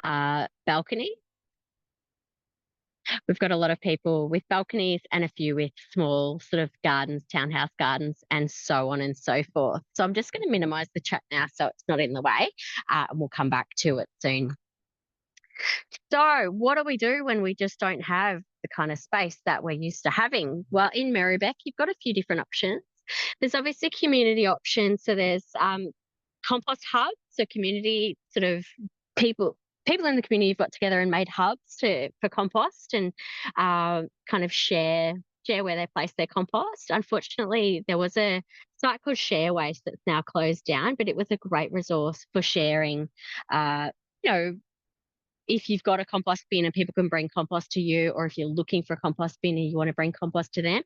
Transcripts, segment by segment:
balcony. We've got a lot of people with balconies and a few with small sort of gardens, townhouse gardens, and so on and so forth. So I'm just going to minimize the chat now so it's not in the way, and we'll come back to it soon. So, what do we do when we just don't have the kind of space that we're used to having? Well, in Merribeck, you've got a few different options. There's obviously community options. So there's compost hubs, so community sort of people in the community have got together and made hubs for compost and kind of share where they place their compost. Unfortunately, there was a site called Share Waste that's now closed down, but it was a great resource for sharing. You know, if you've got a compost bin and people can bring compost to you, or if you're looking for a compost bin and you want to bring compost to them,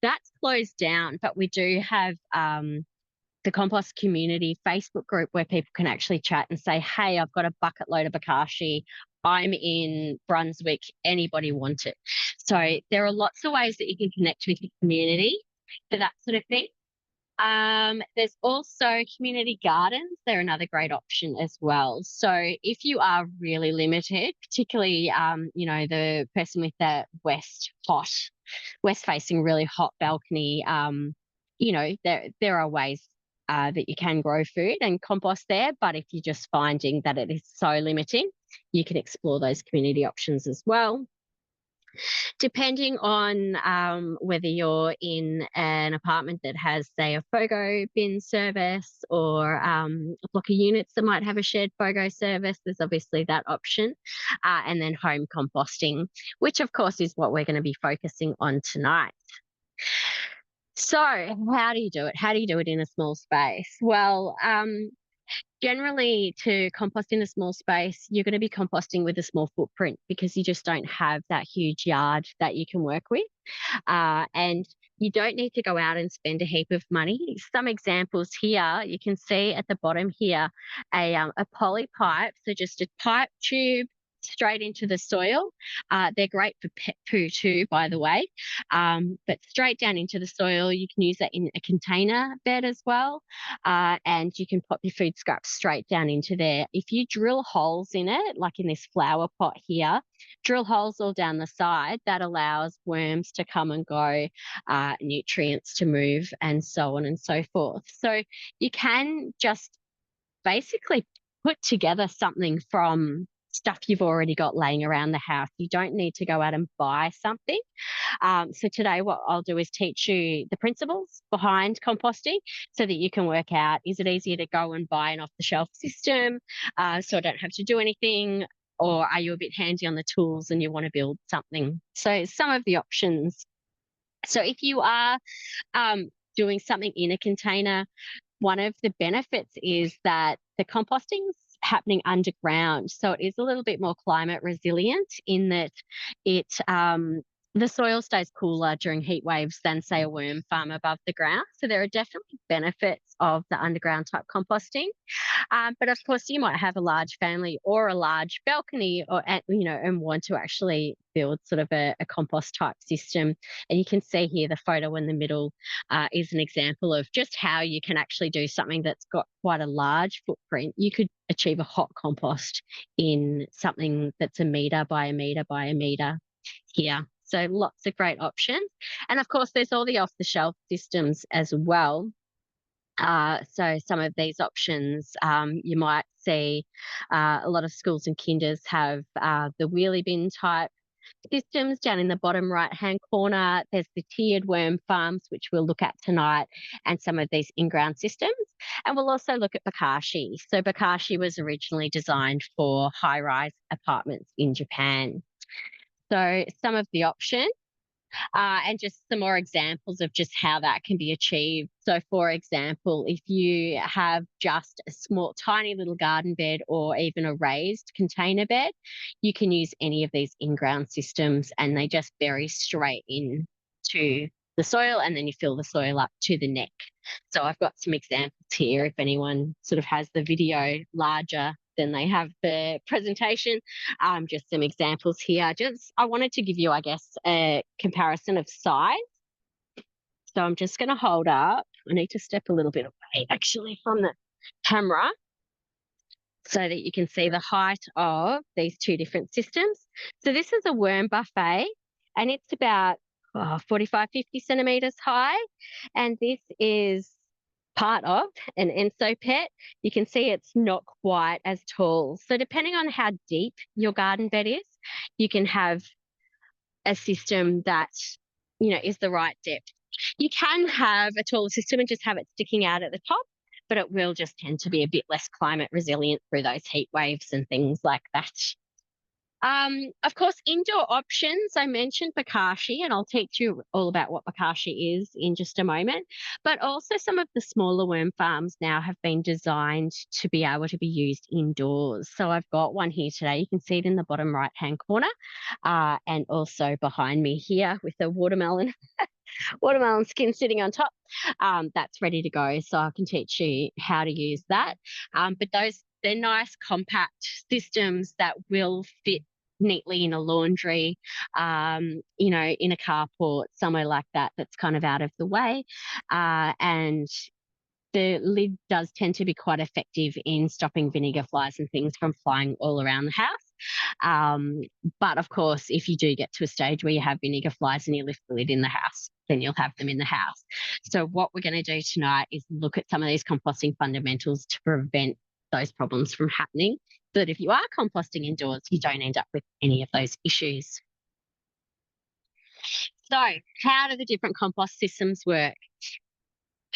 that's closed down. But we do have the Compost Community Facebook group where people can actually chat and say, hey, I've got a bucket load of bokashi. I'm in Brunswick. Anybody want it? So there are lots of ways that you can connect with your community for that sort of thing. There's also community gardens. They're another great option as well. So if you are really limited, particularly, the person with that west facing really hot balcony, there are ways that you can grow food and compost there. But if you're just finding that it is so limiting, you can explore those community options as well. Depending on whether you're in an apartment that has, say, a FOGO bin service or a block of units that might have a shared FOGO service, there's obviously that option. And then home composting, which of course is what we're going to be focusing on tonight. So how do you do it? How do you do it in a small space? Well, generally, to compost in a small space, you're going to be composting with a small footprint because you just don't have that huge yard that you can work with. And you don't need to go out and spend a heap of money. Some examples here, you can see at the bottom here, a poly pipe, so just a pipe tube straight into the soil. They're great for pet poo too, by the way, but straight down into the soil. You can use that in a container bed as well, and you can pop your food scraps straight down into there. If you drill holes in it, like in this flower pot here, drill holes all down the side, that allows worms to come and go, nutrients to move, and so on and so forth. So you can just basically put together something from stuff you've already got laying around the house. You don't need to go out and buy something. So today what I'll do is teach you the principles behind composting so that you can work out, is it easier to go and buy an off-the-shelf system so I don't have to do anything, or are you a bit handy on the tools and you want to build something? So some of the options. So if you are doing something in a container, one of the benefits is that the composting's happening underground. So it is a little bit more climate resilient in that the soil stays cooler during heat waves than, say, a worm farm above the ground. So there are definitely benefits of the underground type composting. But of course, you might have a large family or a large balcony, and want to actually build sort of a compost type system. And you can see here the photo in the middle is an example of just how you can actually do something that's got quite a large footprint. You could achieve a hot compost in something that's a metre by a metre by a metre here. So lots of great options. And of course, there's all the off-the-shelf systems as well. So some of these options, you might see a lot of schools and kinders have the wheelie bin type systems down in the bottom right-hand corner. There's the tiered worm farms, which we'll look at tonight, and some of these in-ground systems. And we'll also look at bokashi. So bokashi was originally designed for high-rise apartments in Japan. So some of the options, and just some more examples of just how that can be achieved. So, for example, if you have just a small, tiny little garden bed or even a raised container bed, you can use any of these in-ground systems and they just bury straight into the soil, and then you fill the soil up to the neck. So I've got some examples here if anyone sort of has the video larger than they have the presentation. Just some examples here. I wanted to give you, I guess, a comparison of size. So I'm just going to hold up. I need to step a little bit away actually from the camera so that you can see the height of these two different systems. So this is a worm buffet, and it's about 45, 50 centimetres high. And this is part of an enso pet. You can see it's not quite as tall. So depending on how deep your garden bed is, you can have a system that, is the right depth. You can have a taller system and just have it sticking out at the top, but it will just tend to be a bit less climate resilient through those heat waves and things like that. Of course, indoor options, I mentioned bokashi, and I'll teach you all about what bokashi is in just a moment. But also, some of the smaller worm farms now have been designed to be able to be used indoors. So I've got one here today. You can see it in the bottom right-hand corner, and also behind me here with a watermelon skin sitting on top. That's ready to go, so I can teach you how to use that. But they're nice compact systems that will fit neatly in a laundry, in a carport, somewhere like that, that's kind of out of the way. And the lid does tend to be quite effective in stopping vinegar flies and things from flying all around the house. But of course, if you do get to a stage where you have vinegar flies and you lift the lid in the house, then you'll have them in the house. So what we're going to do tonight is look at some of these composting fundamentals to prevent those problems from happening, so that if you are composting indoors, you don't end up with any of those issues. So how do the different compost systems work?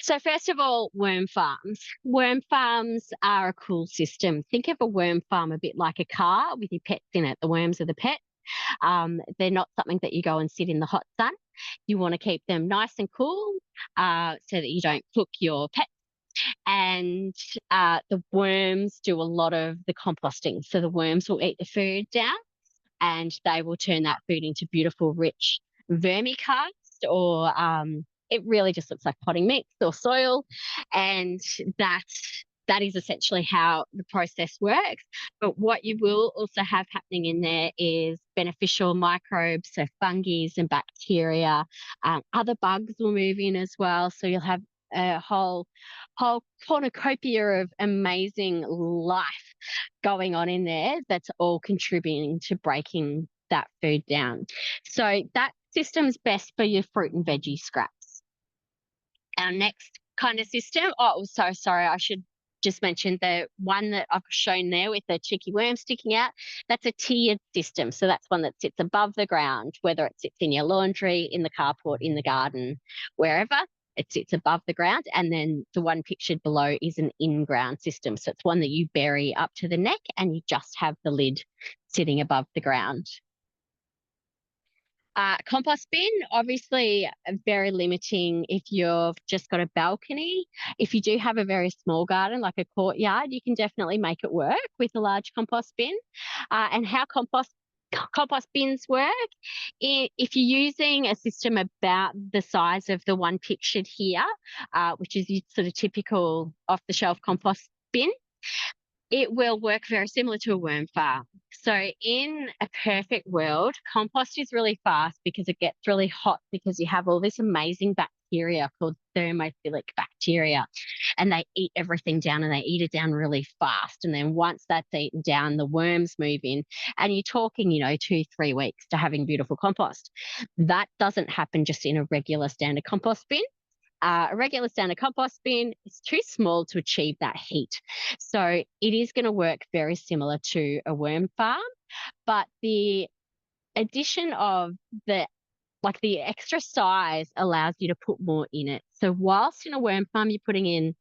So first of all, worm farms. Worm farms are a cool system. Think of a worm farm a bit like a car with your pets in it. The worms are the pets. They're not something that you go and sit in the hot sun. You want to keep them nice and cool, so that you don't cook your pets. And the worms do a lot of the composting. So the worms will eat the food down, and they will turn that food into beautiful, rich vermicast, or it really just looks like potting mix or soil. And that is essentially how the process works. But what you will also have happening in there is beneficial microbes, so fungi and bacteria. Other bugs will move in as well. So you'll have a whole cornucopia of amazing life going on in there that's all contributing to breaking that food down. So that system's best for your fruit and veggie scraps. Our next kind of system, so sorry, I should just mention the one that I've shown there with the cheeky worm sticking out. That's a tiered system. So that's one that sits above the ground, whether it sits in your laundry, in the carport, in the garden, wherever. It sits above the ground. And then the one pictured below is an in-ground system. So it's one that you bury up to the neck and you just have the lid sitting above the ground. Compost bin, obviously very limiting if you've just got a balcony. If you do have a very small garden, like a courtyard, you can definitely make it work with a large compost bin. And how compost bins work, if you're using a system about the size of the one pictured here, which is your sort of typical off-the-shelf compost bin, it will work very similar to a worm farm. So in a perfect world, compost is really fast because it gets really hot, because you have all this amazing bacteria called thermophilic bacteria, and they eat everything down, and they eat it down really fast. And then once that's eaten down, the worms move in, and you're talking, 2-3 weeks to having beautiful compost. That doesn't happen just in a regular standard compost bin. A regular standard compost bin is too small to achieve that heat. So it is going to work very similar to a worm farm, but the addition of the extra size allows you to put more in it. So whilst in a worm farm you're putting in,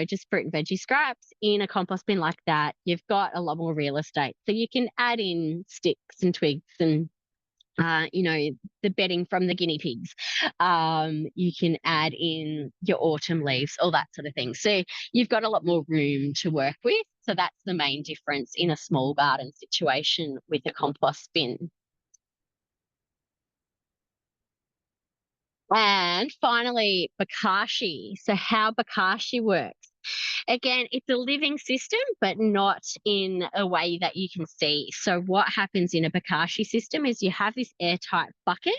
just fruit and veggie scraps, in a compost bin like that, you've got a lot more real estate. So you can add in sticks and twigs and the bedding from the guinea pigs. You can add in your autumn leaves, all that sort of thing. So you've got a lot more room to work with. So that's the main difference in a small garden situation with a compost bin. And finally, bokashi. So how bokashi works. Again, it's a living system, but not in a way that you can see. So what happens in a bokashi system is you have this airtight bucket.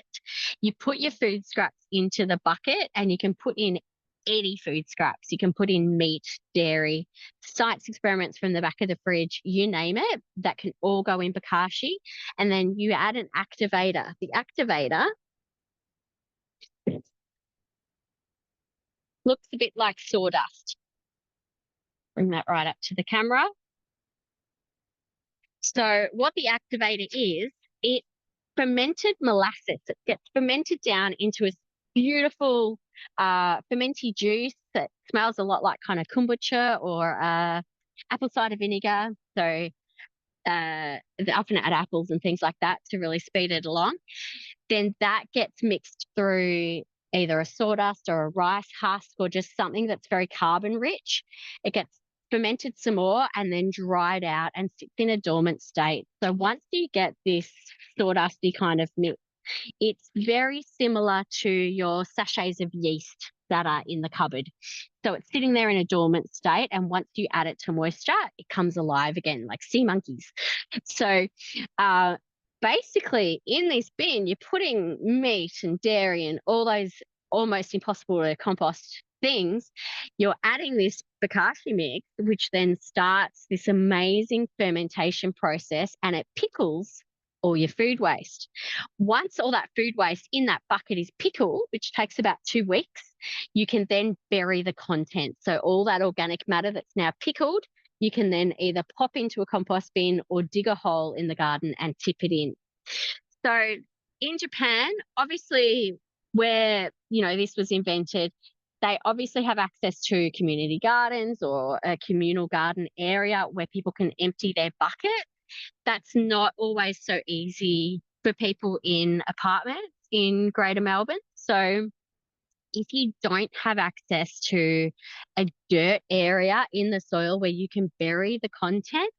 You put your food scraps into the bucket, and you can put in any food scraps. You can put in meat, dairy, science experiments from the back of the fridge, you name it, that can all go in bokashi. And then you add an activator. The activator looks a bit like sawdust. Bring that right up to the camera. So what the activator is, it fermented molasses. It gets fermented down into a beautiful fermenty juice that smells a lot like kind of kombucha or apple cider vinegar. So they often add apples and things like that to really speed it along. Then that gets mixed through either a sawdust or a rice husk or just something that's very carbon rich. It gets fermented some more and then dried out and sits in a dormant state. So once you get this sawdusty kind of mix, it's very similar to your sachets of yeast that are in the cupboard. So it's sitting there in a dormant state, and once you add it to moisture, it comes alive again, like sea monkeys. So basically, in this bin, you're putting meat and dairy and all those almost impossible to compost things. You're adding this bokashi mix, which then starts this amazing fermentation process, and it pickles all your food waste. Once all that food waste in that bucket is pickled, which takes about 2 weeks, you can then bury the content. So all that organic matter that's now pickled, you can then either pop into a compost bin or dig a hole in the garden and tip it in. So in Japan, obviously, where this was invented, they obviously have access to community gardens or a communal garden area where people can empty their bucket. That's not always so easy for people in apartments in Greater Melbourne. So if you don't have access to a dirt area in the soil where you can bury the content,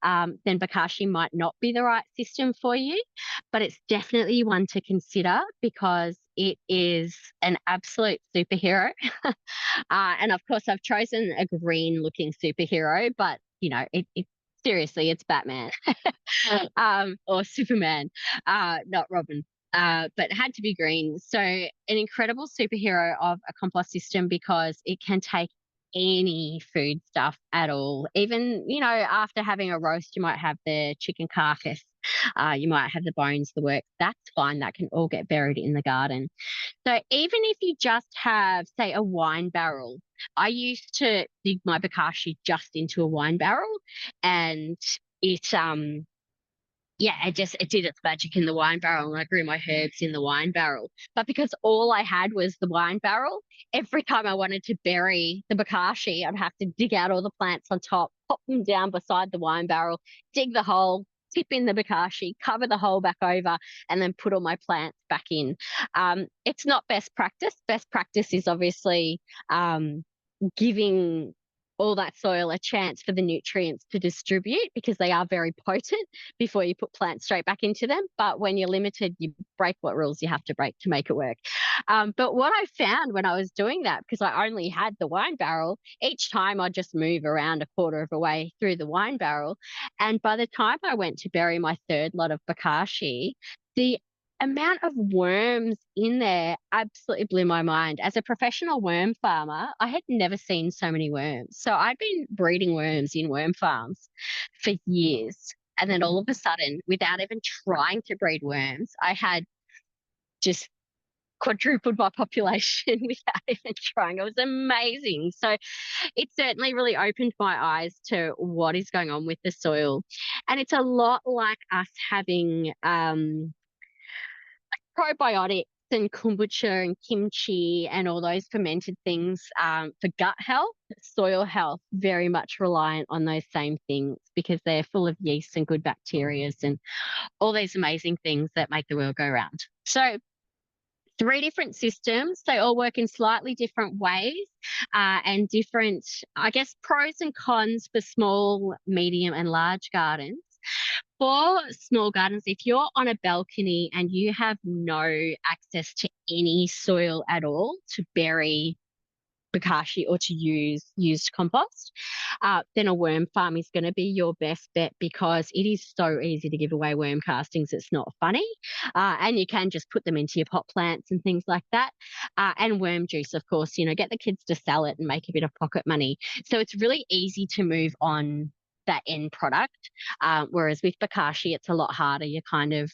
then bokashi might not be the right system for you, but it's definitely one to consider because it is an absolute superhero. And of course, I've chosen a green looking superhero, but seriously, it's Batman or Superman, not Robin. But it had to be green. So an incredible superhero of a compost system because it can take any food stuff at all. Even, after having a roast, you might have the chicken carcass, you might have the bones, the works. That's fine. That can all get buried in the garden. So even if you just have, say, a wine barrel, I used to dig my bokashi just into a wine barrel, and it did its magic in the wine barrel, and I grew my herbs in the wine barrel. But because all I had was the wine barrel, every time I wanted to bury the bokashi, I'd have to dig out all the plants on top, pop them down beside the wine barrel, dig the hole, tip in the bokashi, cover the hole back over, and then put all my plants back in. It's not best practice. Best practice is obviously giving all that soil a chance for the nutrients to distribute because they are very potent before you put plants straight back into them. But when you're limited, you break what rules you have to break to make it work. But what I found when I was doing that, because I only had the wine barrel, each time I'd just move around a quarter of a way through the wine barrel. And by the time I went to bury my third lot of bokashi, the amount of worms in there absolutely blew my mind. As a professional worm farmer, I had never seen so many worms. So I'd been breeding worms in worm farms for years. And then all of a sudden, without even trying to breed worms, I had just quadrupled my population without even trying. It was amazing. So it certainly really opened my eyes to what is going on with the soil. And it's a lot like us having probiotics and kombucha and kimchi and all those fermented things for gut health, soil health, very much reliant on those same things because they're full of yeast and good bacteria and all these amazing things that make the world go round. So 3 different systems. They all work in slightly different ways and different, I guess, pros and cons for small, medium and large gardens. For small gardens, if you're on a balcony and you have no access to any soil at all to bury bokashi or to use used compost, then a worm farm is going to be your best bet, because it is so easy to give away worm castings. It's not funny. And you can just put them into your pot plants and things like that. And worm juice, of course, get the kids to sell it and make a bit of pocket money. So it's really easy to move on that end product. Whereas with bokashi, it's a lot harder. You kind of,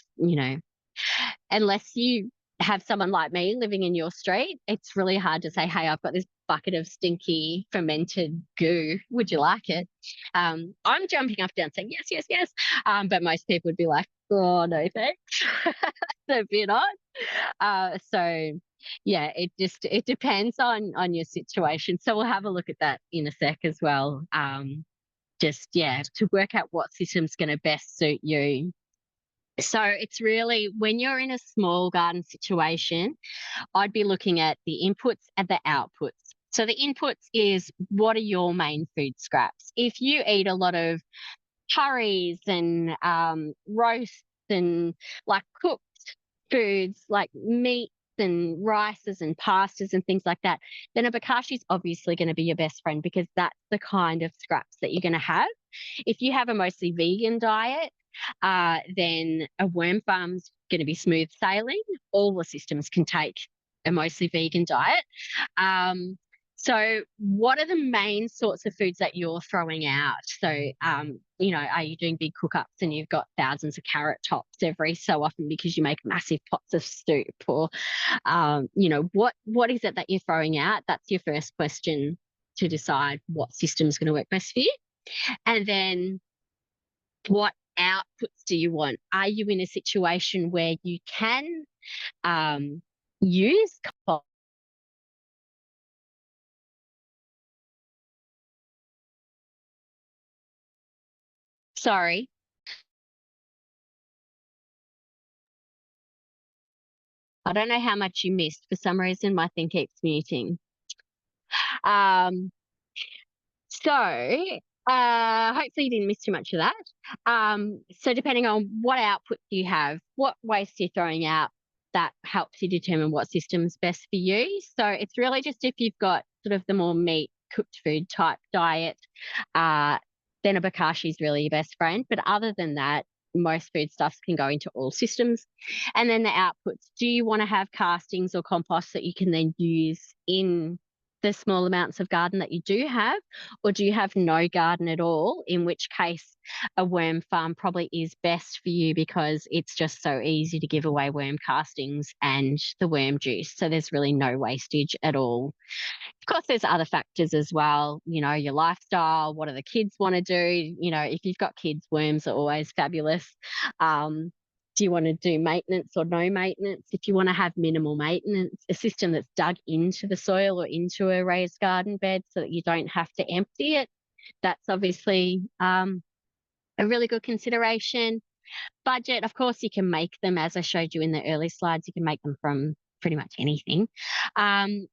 unless you have someone like me living in your street, it's really hard to say, hey, I've got this bucket of stinky fermented goo. Would you like it? I'm jumping up and down saying, yes, yes, yes. But most people would be like, oh, no, thanks. It's a bit odd. So yeah, it depends on your situation. So we'll have a look at that in a sec as well. To work out what system's going to best suit you. So it's really, when you're in a small garden situation, I'd be looking at the inputs and the outputs. So the inputs is, what are your main food scraps? If you eat a lot of curries and roasts and like cooked foods like meat and rices and pastas and things like that, then a bokashi is obviously going to be your best friend, because that's the kind of scraps that you're going to have. If you have a mostly vegan diet, then a worm farm's going to be smooth sailing. All the systems can take a mostly vegan diet. So what are the main sorts of foods that you're throwing out? So, are you doing big cook-ups and you've got thousands of carrot tops every so often because you make massive pots of soup? Or, what is it that you're throwing out? That's your first question to decide what system is going to work best for you. And then what outputs do you want? Are you in a situation where you can use compost? Sorry. I don't know how much you missed. For some reason, my thing keeps muting. Um, hopefully you didn't miss too much of that. So depending on what output you have, what waste you're throwing out, that helps you determine what system's best for you. So it's really just, if you've got sort of the more meat, cooked food type diet, then a bokashi is really your best friend. But other than that, most foodstuffs can go into all systems. And then the outputs, do you want to have castings or compost that you can then use in the small amounts of garden that you do have, or do you have no garden at all, in which case a worm farm probably is best for you, because it's just so easy to give away worm castings and the worm juice. So there's really no wastage at all. Of course, there's other factors as well, your lifestyle, what do the kids want to do? If you've got kids, worms are always fabulous. Do you want to do maintenance or no maintenance? If you want to have minimal maintenance, a system that's dug into the soil or into a raised garden bed so that you don't have to empty it, that's obviously a really good consideration. Budget, of course, you can make them, as I showed you in the early slides, you can make them from pretty much anything. And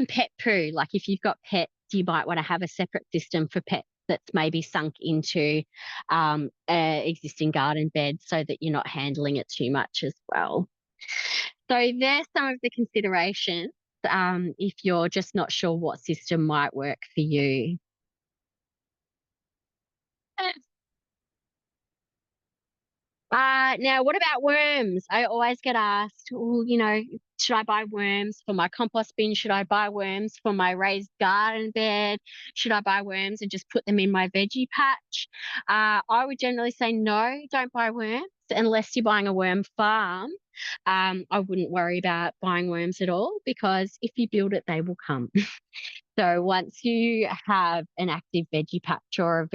pet poo, like if you've got pets, you might want to have a separate system for pets that's maybe sunk into existing garden bed, so that you're not handling it too much as well. So there's some of the considerations if you're just not sure what system might work for you. Now, what about worms? I always get asked, should I buy worms for my compost bin? Should I buy worms for my raised garden bed? Should I buy worms and just put them in my veggie patch? I would generally say no, don't buy worms unless you're buying a worm farm. I wouldn't worry about buying worms at all, because if you build it, they will come. So once you have an active veggie patch or a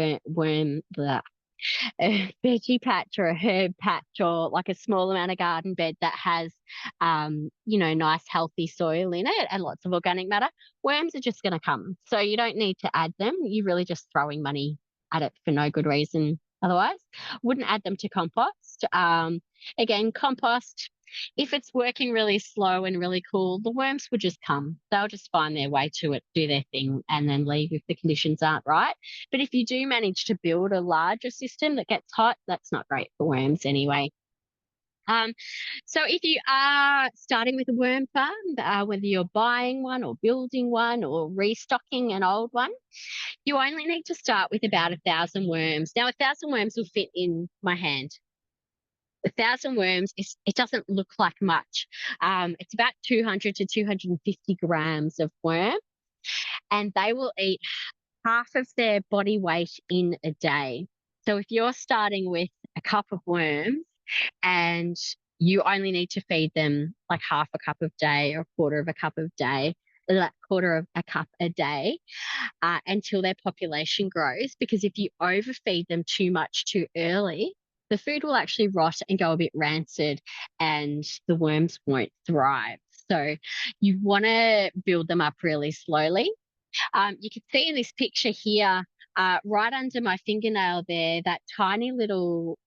veggie patch or a herb patch, or like a small amount of garden bed that has, nice healthy soil in it and lots of organic matter, worms are just going to come. So you don't need to add them. You're really just throwing money at it for no good reason. Otherwise, wouldn't add them to compost. Again, compost, if it's working really slow and really cool, the worms will just come. They'll just find their way to it, do their thing, and then leave if the conditions aren't right. But if you do manage to build a larger system that gets hot, that's not great for worms anyway. Um, so if you are starting with a worm farm, whether you're buying one or building one or restocking an old one, you only need to start with about 1,000 worms. Now, 1,000 worms will fit in my hand. 1,000 worms it doesn't look like much. It's about 200 to 250 grams of worm, and they will eat half of their body weight in a day. So if you're starting with a cup of worms and you only need to feed them like half a cup a day or a quarter of a cup a day, like quarter of a cup a day, until their population grows. Because if you overfeed them too much too early, the food will actually rot and go a bit rancid, and the worms won't thrive. So you want to build them up really slowly. You can see in this picture here, right under my fingernail there, that tiny little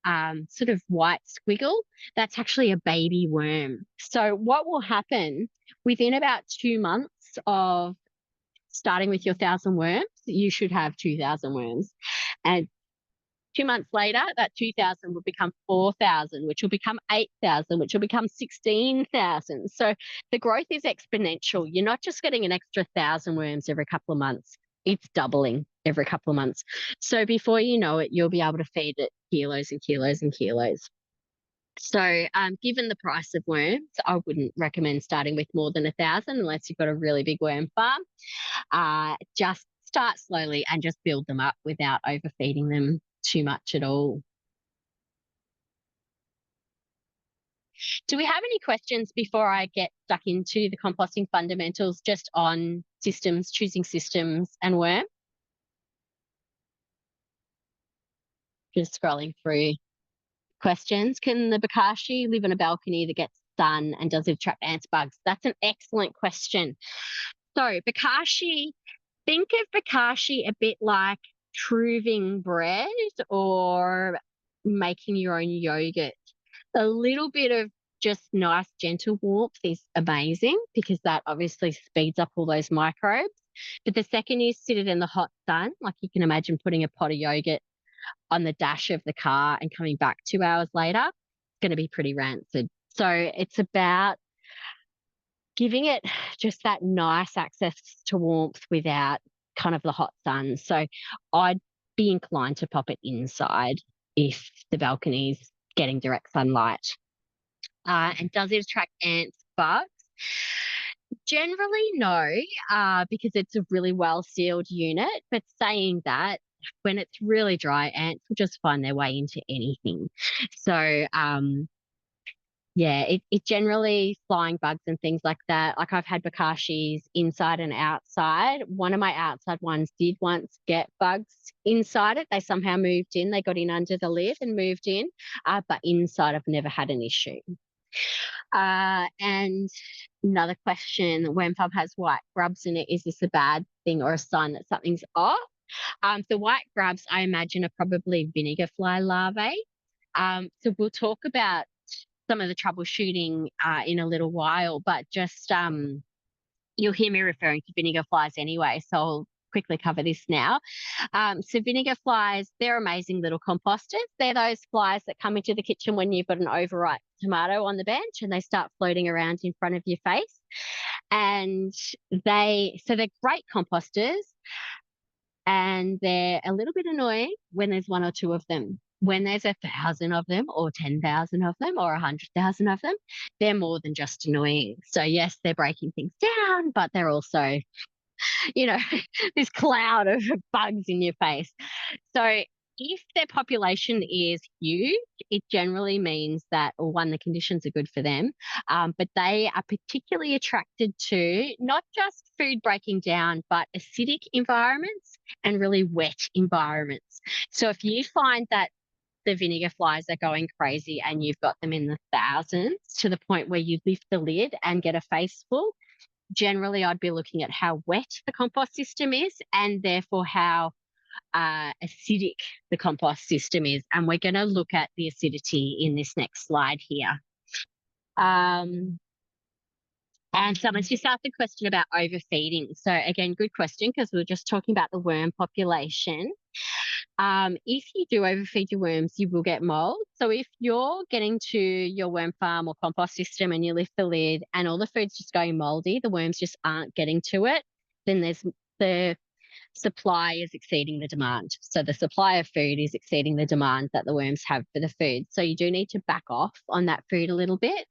sort of white squiggle, that's actually a baby worm. So what will happen within about 2 months of starting with your 1,000 worms, you should have 2,000 worms. And 2 months later, that 2,000 will become 4,000, which will become 8,000, which will become 16,000. So the growth is exponential. You're not just getting an extra 1,000 worms every couple of months, it's doubling every couple of months. So before you know it, you'll be able to feed it kilos and kilos and kilos. So, given the price of worms, I wouldn't recommend starting with more than 1,000 unless you've got a really big worm farm. Just start slowly and just build them up without overfeeding them too much at all. Do we have any questions before I get stuck into the composting fundamentals just on systems, choosing systems and worm? Just scrolling through questions. Can the bokashi live on a balcony that gets sun, and does it attract ants, bugs? That's an excellent question. So bokashi, think of bokashi a bit like proving bread or making your own yogurt. A little bit of just nice, gentle warmth is amazing because that obviously speeds up all those microbes. But the second you sit it in the hot sun, like you can imagine putting a pot of yogurt on the dash of the car and coming back 2 hours later, it's going to be pretty rancid. So it's about giving it just that nice access to warmth without kind of the hot sun. So I'd be inclined to pop it inside if the balcony's getting direct sunlight. And does it attract ants, bugs? Generally, no, because it's a really well sealed unit. But saying that, when it's really dry, ants will just find their way into anything. So, yeah, it generally flying bugs and things like that. Like I've had bokashis inside and outside. One of my outside ones did once get bugs inside it. They somehow moved in. They got in under the lid and moved in. But inside, I've never had an issue. And another question: worm farm has white grubs in it. Is this a bad thing or a sign that something's off? The white grubs, I imagine, are probably vinegar fly larvae. So we'll talk about some of the troubleshooting in a little while, but just you'll hear me referring to vinegar flies anyway, so I'll quickly cover this now. So vinegar flies, they're amazing little composters. They're those flies that come into the kitchen when you've got an overripe tomato on the bench and they start floating around in front of your face. And they're great composters, and they're a little bit annoying when there's one or two of them. When there's 1,000 of them or 10,000 of them or 100,000 of them, they're more than just annoying. So yes, they're breaking things down, but they're also, this cloud of bugs in your face. So if their population is huge, it generally means that, or one, the conditions are good for them, but they are particularly attracted to not just food breaking down, but acidic environments and really wet environments. So if you find that the vinegar flies are going crazy and you've got them in the thousands to the point where you lift the lid and get a face full, generally I'd be looking at how wet the compost system is and therefore how acidic the compost system is. And we're going to look at the acidity in this next slide here. And someone's just asked a question about overfeeding. So again, good question, because we were just talking about the worm population. If you do overfeed your worms, you will get mold. So if you're getting to your worm farm or compost system and you lift the lid and all the food's just going moldy, the worms just aren't getting to it, then there's the supply is exceeding the demand. So the supply of food is exceeding the demand that the worms have for the food. So you do need to back off on that food a little bit.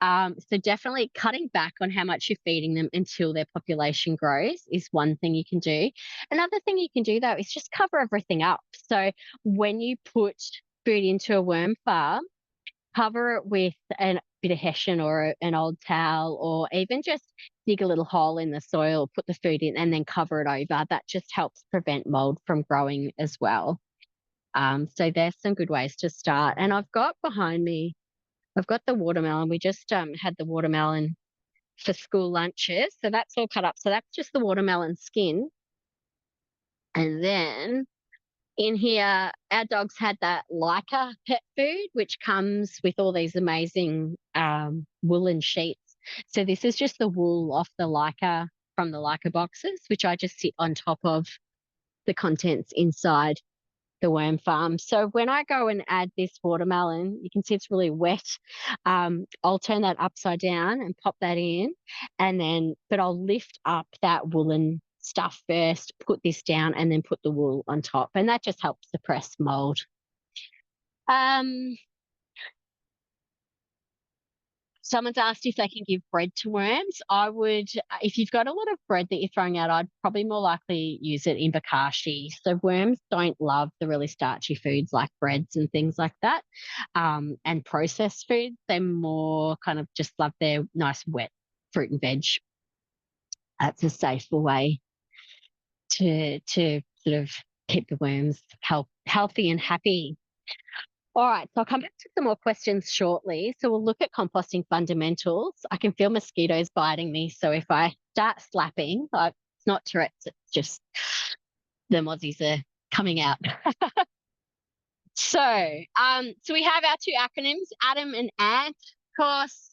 So definitely cutting back on how much you're feeding them until their population grows is one thing you can do. Another thing you can do though is just cover everything up. So when you put food into a worm farm, cover it with a bit of hessian or an old towel, or even just dig a little hole in the soil, put the food in, and then cover it over. That just helps prevent mold from growing as well. So there's some good ways to start. And I've got behind me, I've got the watermelon. We just had the watermelon for school lunches. So that's all cut up. So that's just the watermelon skin. And then in here, our dogs had that Leica pet food, which comes with all these amazing woolen sheets. So this is just the wool off the Leica from the Leica boxes, which I just sit on top of the contents inside the worm farm. So when I go and add this watermelon, you can see it's really wet. I'll turn that upside down and pop that in, but I'll lift up that woolen stuff first, put this down, and then put the wool on top, and that just helps suppress mold. Someone's asked if they can give bread to worms. I would, if you've got a lot of bread that you're throwing out, I'd probably more likely use it in bokashi. So worms don't love the really starchy foods like breads and things like that, and processed foods. They more kind of just love their nice wet fruit and veg. That's a safer way to sort of keep the worms healthy and happy. All right, so I'll come back to some more questions shortly. So we'll look at composting fundamentals. I can feel mosquitoes biting me, so if I start slapping, it's not Tourette's, it's just the mozzies are coming out. So we have our two acronyms, ADAM and ANT, of course.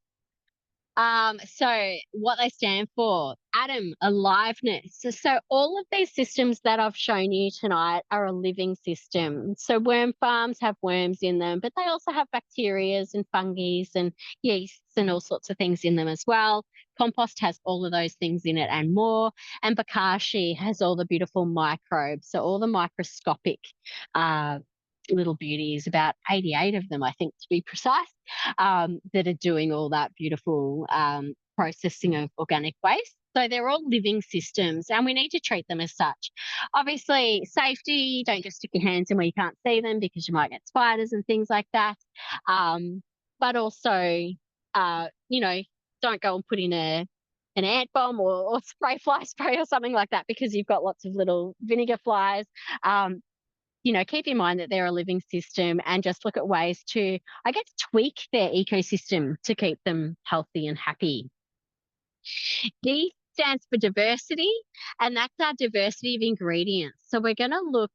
So what they stand for, ADAM, aliveness. So all of these systems that I've shown you tonight are a living system. So worm farms have worms in them, but they also have bacterias and fungi and yeasts and all sorts of things in them as well. Compost has all of those things in it and more. And bokashi has all the beautiful microbes, so all the microscopic little beauties, about 88 of them, I think, to be precise, that are doing all that beautiful processing of organic waste. So they're all living systems and we need to treat them as such. Obviously, safety, don't just stick your hands in where you can't see them because you might get spiders and things like that. But also, don't go and put in an ant bomb or spray fly spray or something like that because you've got lots of little vinegar flies. Keep in mind that they're a living system and just look at ways to, I guess, tweak their ecosystem to keep them healthy and happy. D stands for diversity, and that's our diversity of ingredients. So we're going to look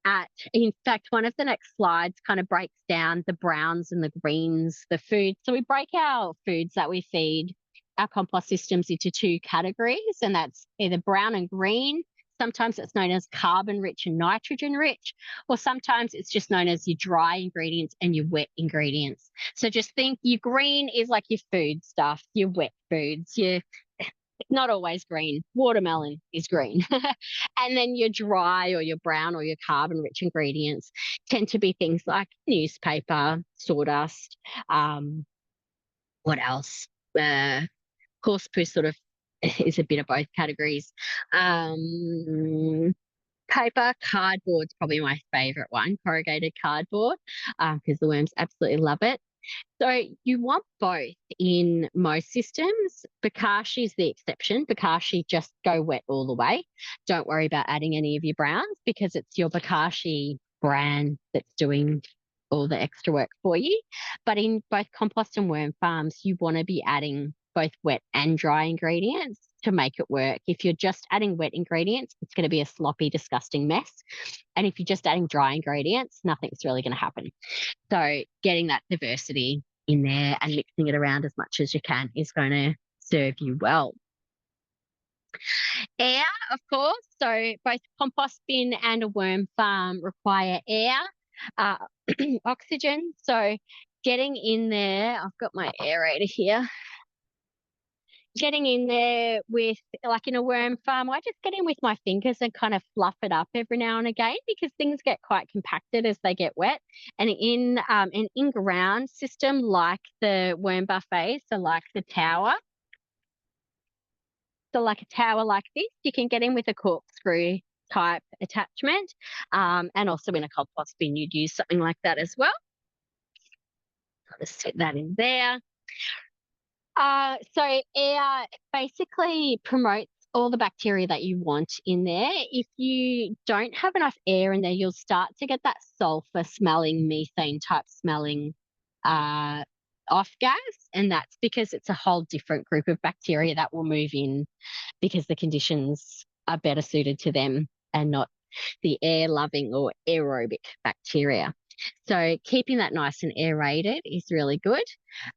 at, in fact, one of the next slides kind of breaks down the browns and the greens, the food. So we break our foods that we feed our compost systems into two categories, and that's either brown and green. Sometimes it's known as carbon-rich and nitrogen-rich, or sometimes it's just known as your dry ingredients and your wet ingredients. So just think your green is like your food stuff, your wet foods, not always green. Watermelon is green. And then your dry or your brown or your carbon-rich ingredients tend to be things like newspaper, sawdust, what else? Horse poo sort of is a bit of both categories. Paper, cardboard's probably my favourite one, corrugated cardboard, because the worms absolutely love it. So you want both in most systems. Bokashi is the exception. Bokashi, just go wet all the way. Don't worry about adding any of your browns because it's your bokashi brand that's doing all the extra work for you. But in both compost and worm farms, you want to be adding both wet and dry ingredients to make it work. If you're just adding wet ingredients, it's going to be a sloppy, disgusting mess. And if you're just adding dry ingredients, nothing's really going to happen. So getting that diversity in there and mixing it around as much as you can is going to serve you well. Air, of course. So both compost bin and a worm farm require air. uh, oxygen. So getting in there, I've got my aerator here. Getting in there with, like in a worm farm, I just get in with my fingers and kind of fluff it up every now and again because things get quite compacted as they get wet. And in an in-ground system like the worm buffet, so like the tower, so like a tower like this, you can get in with a corkscrew type attachment, and also in a compost bin, you'd use something like that as well. I'll just set that in there. So air basically promotes all the bacteria that you want in there. If you don't have enough air in there, you'll start to get that sulfur smelling, methane type smelling uh, off gas. And that's because it's a whole different group of bacteria that will move in because the conditions are better suited to them and not the air loving or aerobic bacteria. So keeping that nice and aerated is really good.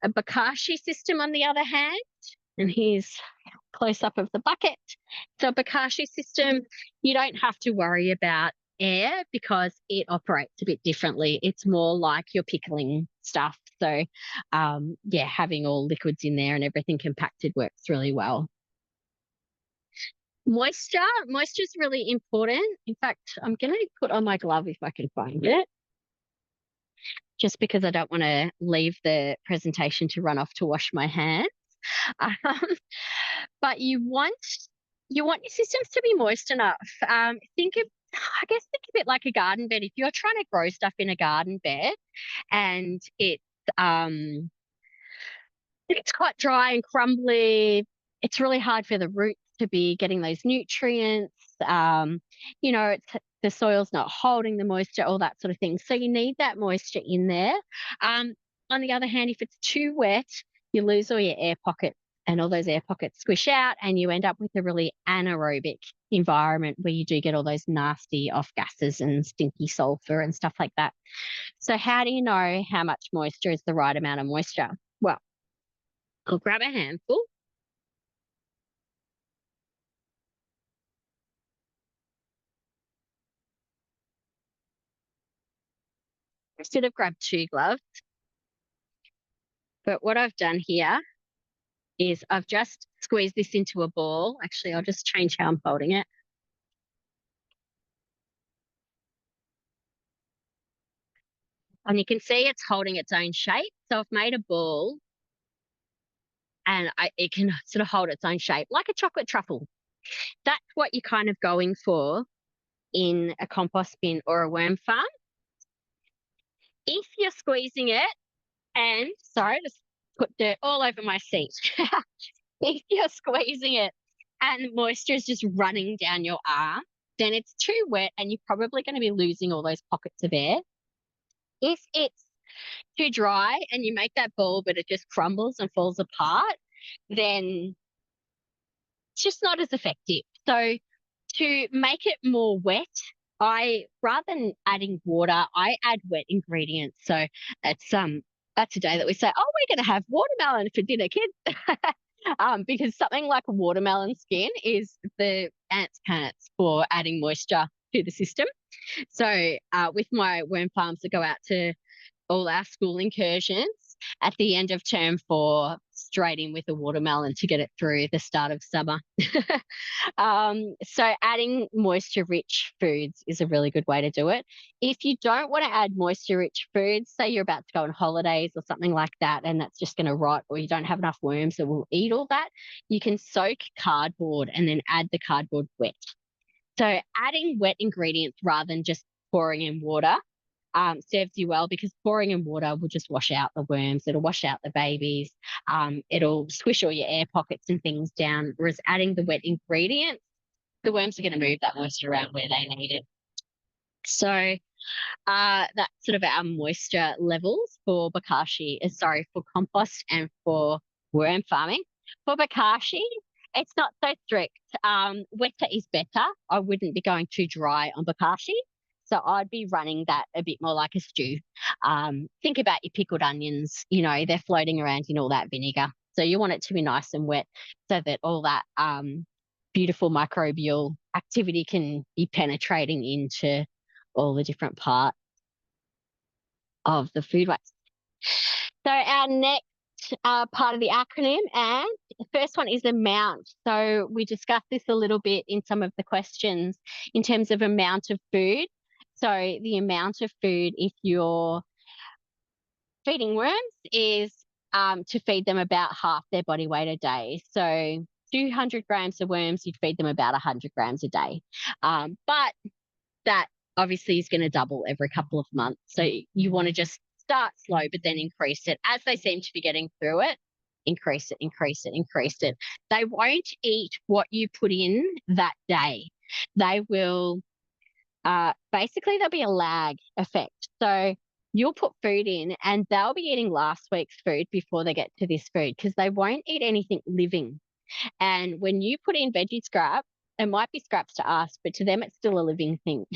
A bokashi system, on the other hand, and here's close up of the bucket. So a bokashi system, you don't have to worry about air because it operates a bit differently. It's more like you're pickling stuff. So yeah, having all liquids in there and everything compacted works really well. Moisture is really important. In fact, I'm going to put on my glove if I can find it, just because I don't want to leave the presentation to run off to wash my hands. Um, but you want your systems to be moist enough. I guess think of it like a garden bed. If you're trying to grow stuff in a garden bed and it's quite dry and crumbly, it's really hard for the roots to be getting those nutrients. The soil's not holding the moisture, all that sort of thing. So you need that moisture in there. On the other hand, if it's too wet, you lose all your air pockets and all those air pockets squish out and you end up with a really anaerobic environment where you do get all those nasty off gases and stinky sulfur and stuff like that. So how do you know how much moisture is the right amount of moisture? Well, I'll grab a handful. I should have grabbed 2 gloves, but what I've done here is I've just squeezed this into a ball. Actually, I'll just change how I'm holding it. And you can see it's holding its own shape. So I've made a ball and it can sort of hold its own shape like a chocolate truffle. That's what you're kind of going for in a compost bin or a worm farm. If you're squeezing it, and sorry, just put dirt all over my seat. If you're squeezing it and moisture is just running down your arm, then it's too wet and you're probably going to be losing all those pockets of air. If it's too dry and you make that ball but it just crumbles and falls apart, then it's just not as effective. So to make it more wet, rather than adding water, I add wet ingredients. So that's a day that we say, oh, we're going to have watermelon for dinner, kids. Because something like a watermelon skin is the ants' pants for adding moisture to the system. So with my worm farms that go out to all our school incursions, at the end of term 4, straight in with a watermelon to get it through the start of summer. So adding moisture-rich foods is a really good way to do it. If you don't want to add moisture-rich foods, say you're about to go on holidays or something like that, and that's just going to rot, or you don't have enough worms that will eat all that, you can soak cardboard and then add the cardboard wet. So adding wet ingredients rather than just pouring in water serves you well, because pouring in water will just wash out the worms. It'll wash out the babies. It'll squish all your air pockets and things down. Whereas adding the wet ingredients, the worms are going to move that moisture around where they need it. So that's sort of our moisture levels for for compost and for worm farming. For bokashi, it's not so strict. Wetter is better. I wouldn't be going too dry on bokashi. So I'd be running that a bit more like a stew. Think about your pickled onions, they're floating around in all that vinegar. So you want it to be nice and wet so that all that beautiful microbial activity can be penetrating into all the different parts. of the food waste. So our next part of the acronym, and the first one is amount. So we discussed this a little bit in some of the questions in terms of amount of food. So the amount of food, if you're feeding worms, is to feed them about half their body weight a day. So 200 grams of worms, you'd feed them about 100 grams a day. But that obviously is going to double every couple of months. So you want to just start slow, but then increase it as they seem to be getting through it. Increase it, increase it, increase it. They won't eat what you put in that day. They will, basically, there'll be a lag effect. So you'll put food in and they'll be eating last week's food before they get to this food because they won't eat anything living. And when you put in veggie scrap, it might be scraps to us, but to them, it's still a living thing.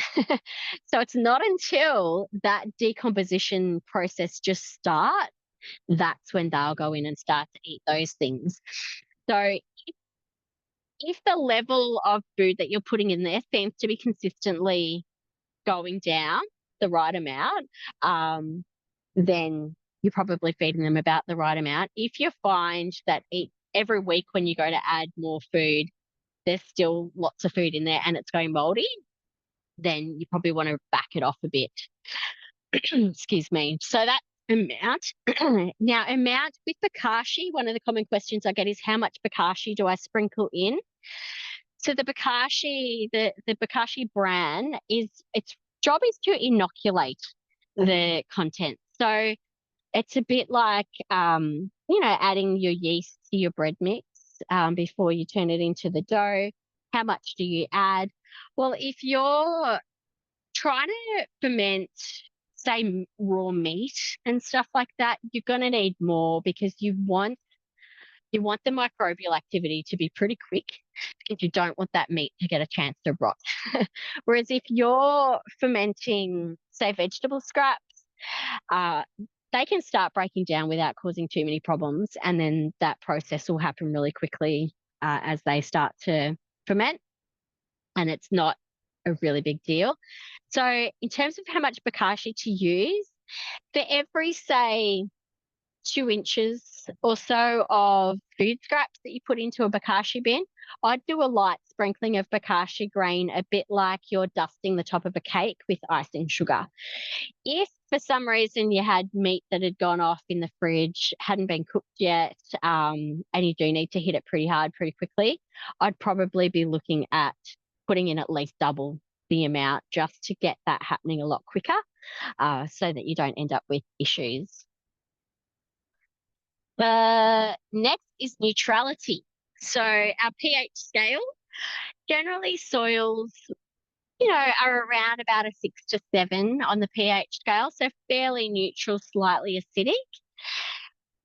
So it's not until that decomposition process just starts, that's when they'll go in and start to eat those things. So if the level of food that you're putting in there seems to be consistently going down the right amount, then you're probably feeding them about the right amount. If you find that every week when you go to add more food, there's still lots of food in there and it's going moldy, then you probably want to back it off a bit. Excuse me. So that amount. Now, amount with bokashi, one of the common questions I get is how much bokashi do I sprinkle in? So the bokashi, the bokashi bran its job is to inoculate the content. So it's a bit like, adding your yeast to your bread mix before you turn it into the dough. How much do you add? Well, if you're trying to ferment, say, raw meat and stuff like that, you're going to need more because you want the microbial activity to be pretty quick because you don't want that meat to get a chance to rot. Whereas if you're fermenting, say, vegetable scraps, they can start breaking down without causing too many problems, and then that process will happen really quickly as they start to ferment, and it's not a really big deal. So in terms of how much bokashi to use, for every, say, 2 inches or so of food scraps that you put into a bokashi bin, I'd do a light sprinkling of bokashi grain, a bit like you're dusting the top of a cake with icing sugar. If for some reason you had meat that had gone off in the fridge, hadn't been cooked yet, and you do need to hit it pretty hard pretty quickly, I'd probably be looking at putting in at least double the amount just to get that happening a lot quicker, so that you don't end up with issues. The next is neutrality. So our pH scale, generally soils, are around about a 6 to 7 on the pH scale, so fairly neutral, slightly acidic.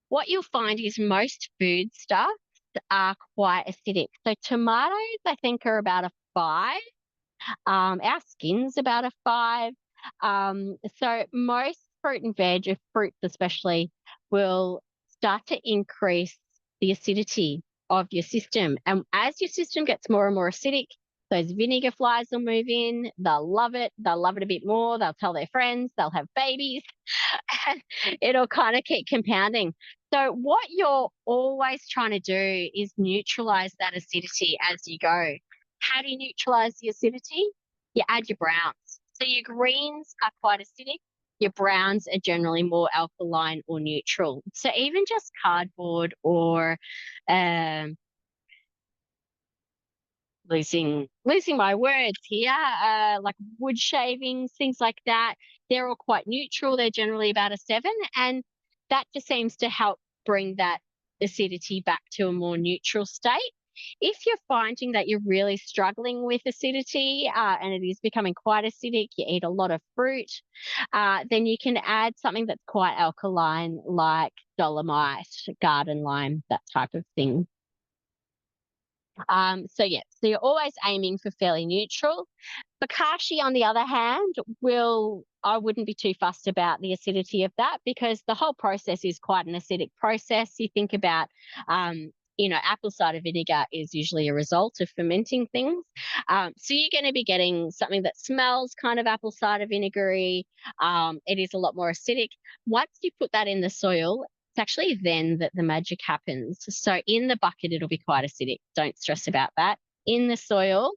What you'll find is most foodstuffs are quite acidic. So tomatoes, I think, are about a 5. Our skin's about a 5. So most fruit and veg, fruits especially, will start to increase the acidity of your system. And as your system gets more and more acidic, those vinegar flies will move in. They'll love it. They'll love it a bit more. They'll tell their friends. They'll have babies. And it'll kind of keep compounding. So what you're always trying to do is neutralize that acidity as you go. How do you neutralize the acidity? You add your browns. So your greens are quite acidic. Your browns are generally more alkaline or neutral. So even just cardboard or losing my words here, like wood shavings, things like that, they're all quite neutral. They're generally about a 7, and that just seems to help bring that acidity back to a more neutral state. If you're finding that you're really struggling with acidity and it is becoming quite acidic, you eat a lot of fruit, then you can add something that's quite alkaline like dolomite, garden lime, that type of thing. So you're always aiming for fairly neutral. Bokashi, on the other hand, I wouldn't be too fussed about the acidity of that because the whole process is quite an acidic process. You think about apple cider vinegar is usually a result of fermenting things. So you're going to be getting something that smells kind of apple cider vinegary. It is a lot more acidic. Once you put that in the soil, it's actually then that the magic happens. So in the bucket, it'll be quite acidic. Don't stress about that. In the soil,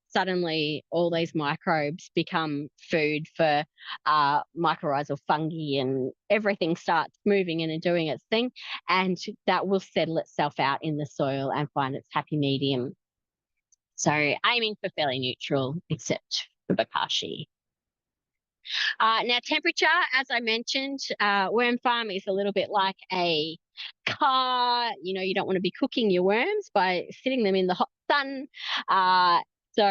suddenly all these microbes become food for mycorrhizal fungi, and everything starts moving in and doing its thing, and that will settle itself out in the soil and find its happy medium. So aiming for fairly neutral, except for bokashi. Now, temperature, as I mentioned, worm farm is a little bit like a car. You don't want to be cooking your worms by sitting them in the hot sun. So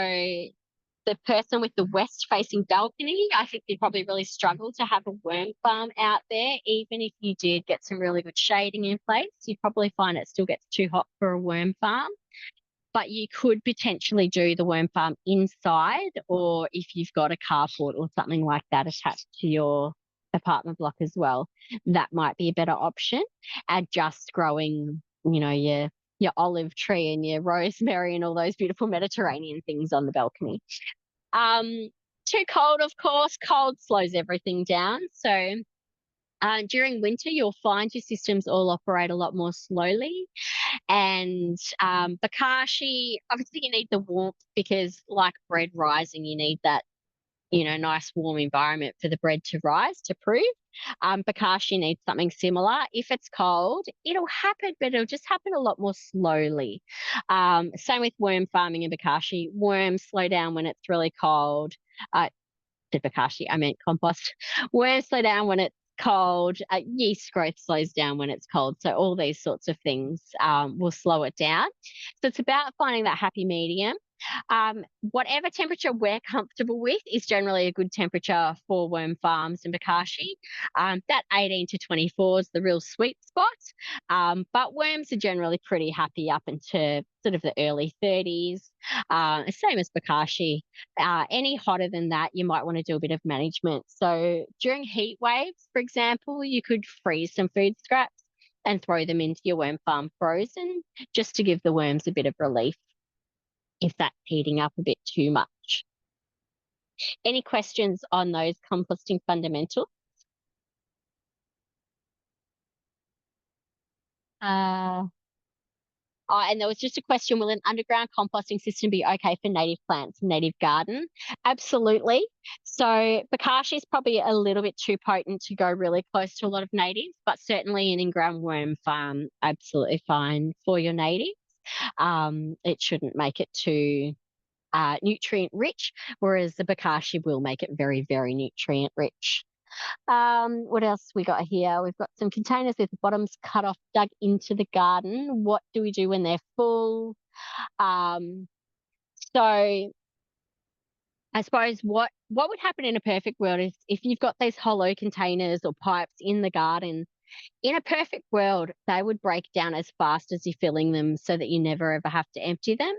the person with the west-facing balcony, I think you'd probably really struggle to have a worm farm out there. Even if you did get some really good shading in place, you'd probably find it still gets too hot for a worm farm. But you could potentially do the worm farm inside, or if you've got a carport or something like that attached to your apartment block as well, that might be a better option. And just growing, your olive tree and your rosemary and all those beautiful Mediterranean things on the balcony. Too cold, of course. Cold slows everything down. So during winter, you'll find your systems all operate a lot more slowly. And bokashi, obviously you need the warmth, because like bread rising, you need that, nice warm environment for the bread to rise, to prove. Bokashi needs something similar. If it's cold, it'll happen, but it'll just happen a lot more slowly. Same with worm farming and bokashi. Worms slow down when it's really cold. Bokashi, I meant compost. Worms slow down when it's cold. Yeast growth slows down when it's cold. So all these sorts of things will slow it down. So it's about finding that happy medium. Whatever temperature we're comfortable with is generally a good temperature for worm farms and bokashi. That 18 to 24 is the real sweet spot. But worms are generally pretty happy up into sort of the early 30s. Same as bokashi. Any hotter than that, you might want to do a bit of management. So during heat waves, for example, you could freeze some food scraps and throw them into your worm farm frozen, just to give the worms a bit of relief if that's heating up a bit too much. Any questions on those composting fundamentals? And there was just a question, will an underground composting system be okay for native plants, native garden? Absolutely. So bokashi is probably a little bit too potent to go really close to a lot of natives, but certainly an in-ground worm farm, absolutely fine for your natives. It shouldn't make it too nutrient rich, whereas the bokashi will make it very, very nutrient rich. What else we got here? We've got some containers with the bottoms cut off, dug into the garden. What do we do when they're full? So I suppose what would happen in a perfect world is if you've got these hollow containers or pipes in the garden. In a perfect world, they would break down as fast as you're filling them, so that you never ever have to empty them.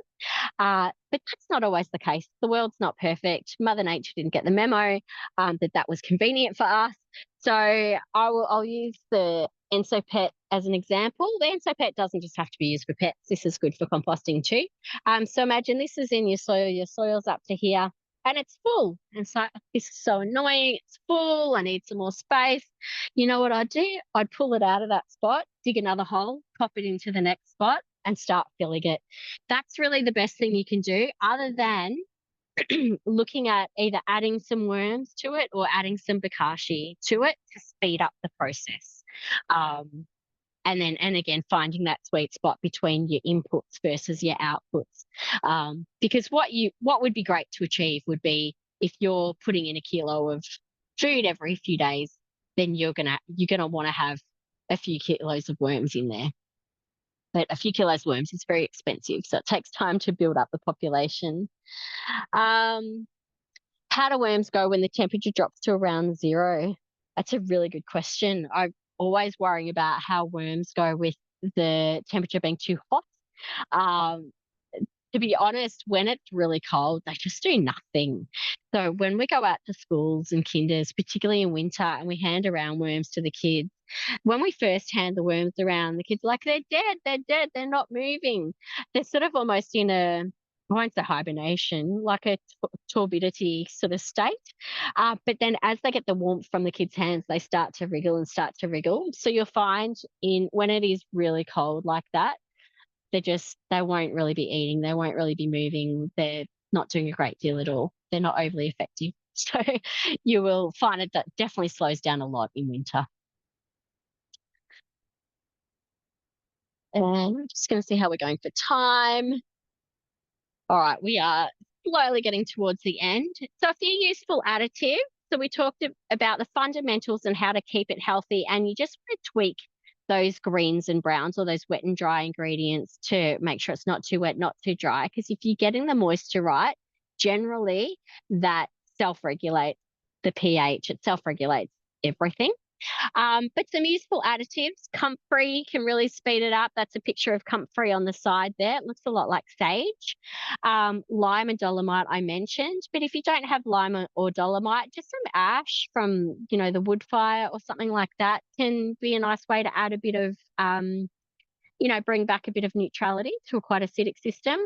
But that's not always the case. The world's not perfect. Mother Nature didn't get the memo that was convenient for us. So I'll use the EnsoPet as an example. The EnsoPet doesn't just have to be used for pets. This is good for composting too. So imagine this is in your soil. Your soil's up to here, and it's full. And so this is so annoying. It's full. I need some more space. You know what I'd do? I'd pull it out of that spot, dig another hole, pop it into the next spot, and start filling it. That's really the best thing you can do, other than looking at either adding some worms to it or adding some bokashi to it to speed up the process. And again, finding that sweet spot between your inputs versus your outputs. Because what would be great to achieve would be, if you're putting in a kilo of food every few days, then you're gonna want to have a few kilos of worms in there. But a few kilos of worms is very expensive, so it takes time to build up the population. How do worms go when the temperature drops to around 0? That's a really good question. I'm always worrying about how worms go with the temperature being too hot. To be honest, when it's really cold, they just do nothing. So when we go out to schools and kinders, particularly in winter, and we hand around worms to the kids, When we first hand the worms around, the kids are like, they're dead, they're not moving. They're sort of almost in a, I won't say hibernation, like a turbidity sort of state. But then as they get the warmth from the kids' hands, they start to wriggle and start to wriggle. So you'll find in when it is really cold like that, they won't really be eating, they won't really be moving, they're not doing a great deal at all. They're not overly effective. So you will find it that definitely slows down a lot in winter. And I'm just going to see how we're going for time. All right, we are slowly getting towards the end. So a few useful additives. So we talked about the fundamentals and how to keep it healthy, and you just want to tweak those greens and browns or those wet and dry ingredients to make sure it's not too wet, not too dry. Because if you're getting the moisture right, generally that self-regulates the pH, it self-regulates everything. But some useful additives. Comfrey can really speed it up. That's a picture of comfrey on the side there. It looks a lot like sage. Lime and dolomite I mentioned, but if you don't have lime or dolomite, just some ash from, the wood fire or something like that can be a nice way to add a bit of, bring back a bit of neutrality to a quite acidic system.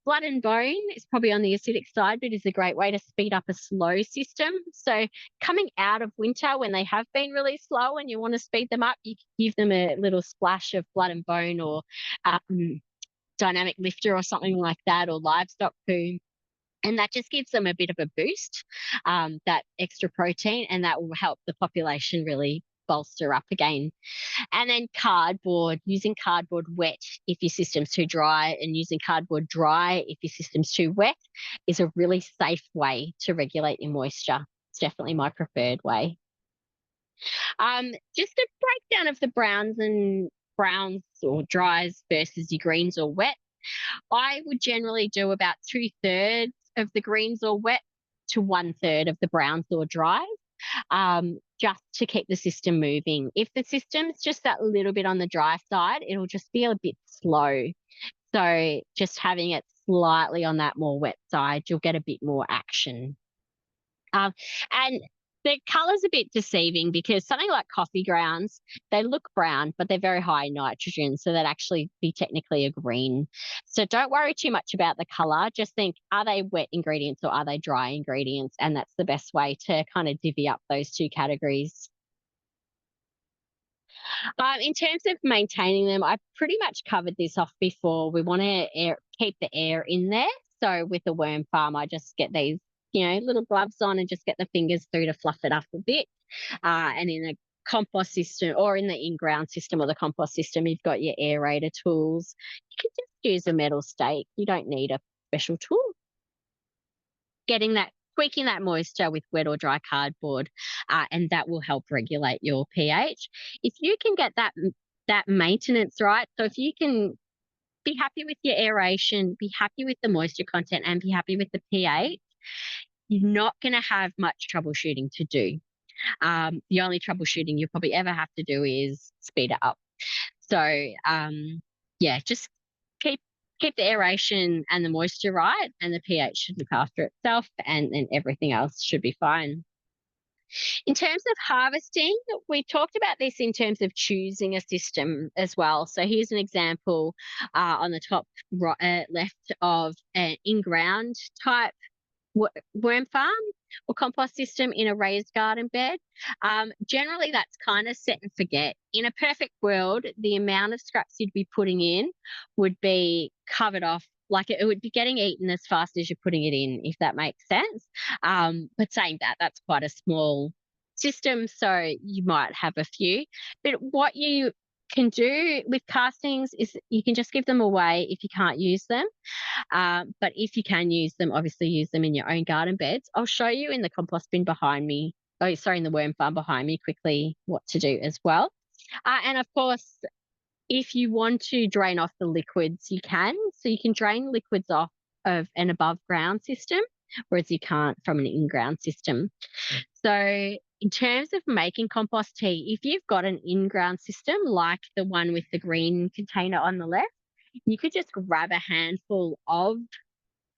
Blood and bone is probably on the acidic side, but is a great way to speed up a slow system. So coming out of winter when they have been really slow and you want to speed them up, you can give them a little splash of blood and bone or dynamic lifter or something like that, or livestock poo. And that just gives them a bit of a boost, that extra protein, and that will help the population really bolster up again. And then cardboard, using cardboard wet if your system's too dry, and using cardboard dry if your system's too wet is a really safe way to regulate your moisture. It's definitely my preferred way. Just a breakdown of the browns or dries versus your greens or wet. I would generally do about 2/3 of the greens or wet to 1/3 of the browns or dries, just to keep the system moving. If the system's just that little bit on the dry side, it'll just be a bit slow. So just having it slightly on that more wet side, you'll get a bit more action. And the colour's a bit deceiving because something like coffee grounds, they look brown, but they're very high in nitrogen, so they'd actually be technically a green. So don't worry too much about the colour. Just think, are they wet ingredients or are they dry ingredients? And that's the best way to kind of divvy up those two categories. In terms of maintaining them, I pretty much covered this off before. We want to keep the air in there. So with the worm farm, I just get these, little gloves on and just get the fingers through to fluff it up a bit. And in a compost system or in the in-ground system or the compost system, you've got your aerator tools. You can just use a metal stake. You don't need a special tool. Tweaking that moisture with wet or dry cardboard, and that will help regulate your pH. If you can get that maintenance right, so if you can be happy with your aeration, be happy with the moisture content, and be happy with the pH, you're not going to have much troubleshooting to do. The only troubleshooting you probably ever have to do is speed it up. So, just keep the aeration and the moisture right, and the pH should look after itself, and then everything else should be fine. In terms of harvesting, we talked about this in terms of choosing a system as well. So here's an example on the top left of an in-ground type worm farm or compost system in a raised garden bed. Generally, that's kind of set and forget. In a perfect world, the amount of scraps you'd be putting in would be covered off, like it would be getting eaten as fast as you're putting it in, if that makes sense. But saying that, that's quite a small system, so you might have a few. But what you can do with castings is you can just give them away if you can't use them. But if you can use them, obviously use them in your own garden beds. I'll show you in the compost bin behind me. In the worm farm behind me quickly what to do as well. And of course, if you want to drain off the liquids, you can. So you can drain liquids off of an above ground system, whereas you can't from an in-ground system. So in terms of making compost tea, if you've got an in-ground system like the one with the green container on the left, you could just grab a handful of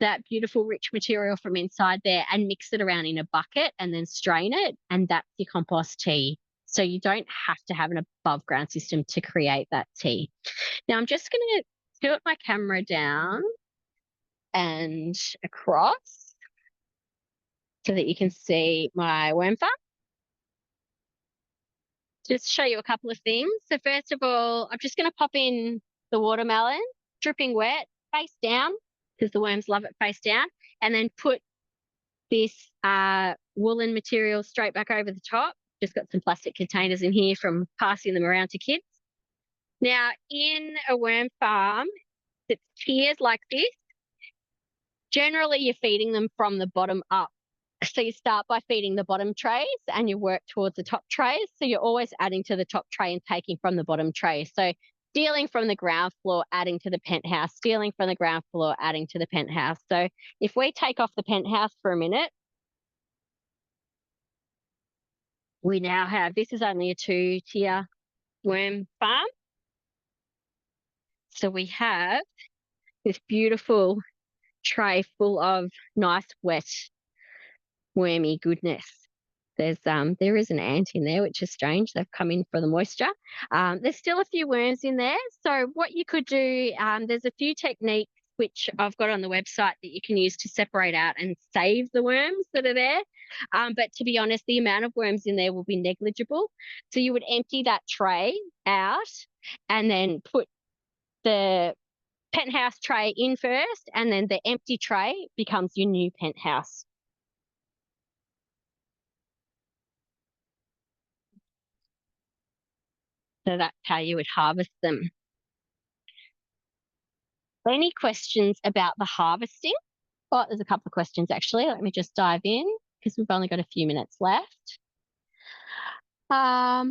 that beautiful rich material from inside there and mix it around in a bucket and then strain it, and that's your compost tea. So you don't have to have an above ground system to create that tea. Now I'm just going to tilt my camera down and across so that you can see my worm farm. Just show you a couple of things. So first of all, I'm just going to pop in the watermelon, dripping wet, face down, because the worms love it face down, and then put this woolen material straight back over the top. Just got some plastic containers in here from passing them around to kids. Now, in a worm farm that's tiered like this, generally you're feeding them from the bottom up. So you start by feeding the bottom trays and you work towards the top trays. So you're always adding to the top tray and taking from the bottom tray. So stealing from the ground floor, adding to the penthouse, stealing from the ground floor, adding to the penthouse. So if we take off the penthouse for a minute, we now have, this is only a 2-tier worm farm. So we have this beautiful tray full of nice, wet, wormy goodness. There is an ant in there, which is strange. They've come in for the moisture. There's still a few worms in there. So what you could do, there's a few techniques which I've got on the website that you can use to separate out and save the worms that are there. But to be honest, the amount of worms in there will be negligible. So you would empty that tray out and then put the penthouse tray in first, and then the empty tray becomes your new penthouse. So that's how you would harvest them. Any questions about the harvesting? Oh, there's a couple of questions actually. Let me just dive in because we've only got a few minutes left. Why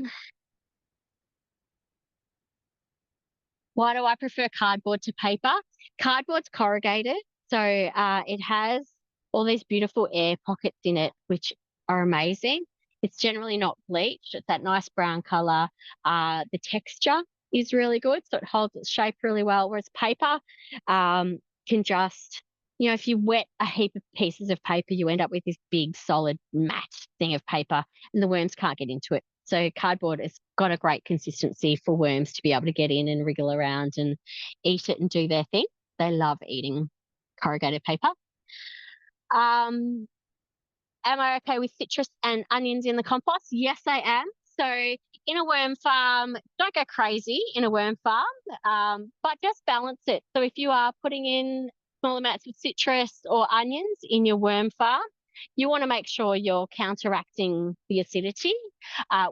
do I prefer cardboard to paper? Cardboard's corrugated, so it has all these beautiful air pockets in it, which are amazing. It's generally not bleached. It's that nice brown colour. The texture is really good, so it holds its shape really well, whereas paper can just, if you wet a heap of pieces of paper, you end up with this big, solid, matte thing of paper, and the worms can't get into it. So cardboard has got a great consistency for worms to be able to get in and wriggle around and eat it and do their thing. They love eating corrugated paper. Am I okay with citrus and onions in the compost? Yes, I am. So in a worm farm, don't go crazy in a worm farm, but just balance it. So if you are putting in small amounts of citrus or onions in your worm farm, you want to make sure you're counteracting the acidity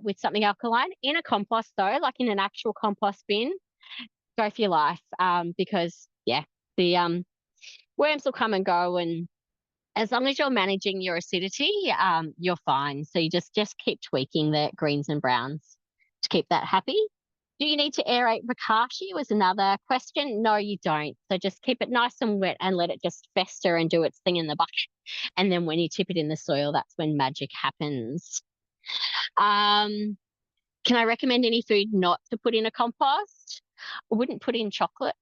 with something alkaline. In a compost though, like in an actual compost bin, go for your life, because the worms will come and go, and as long as you're managing your acidity, you're fine. So you just keep tweaking the greens and browns to keep that happy. Do you need to aerate bokashi was another question. No, you don't. So just keep it nice and wet and let it just fester and do its thing in the bucket. And then when you tip it in the soil, that's when magic happens. Can I recommend any food not to put in a compost? I wouldn't put in chocolate.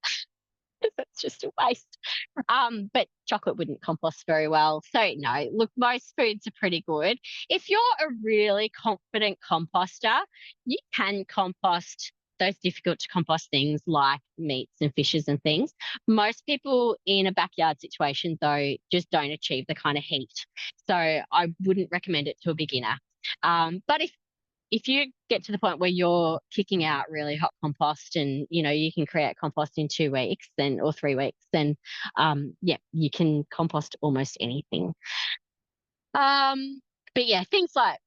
That's just a waste. But chocolate wouldn't compost very well. So no, look, most foods are pretty good. If you're a really confident composter, you can compost those difficult to compost things like meats and fishes and things. Most people in a backyard situation though just don't achieve the kind of heat. So I wouldn't recommend it to a beginner. But if you get to the point where you're kicking out really hot compost and you can create compost in 2 weeks or 3 weeks, then you can compost almost anything. But yeah, things like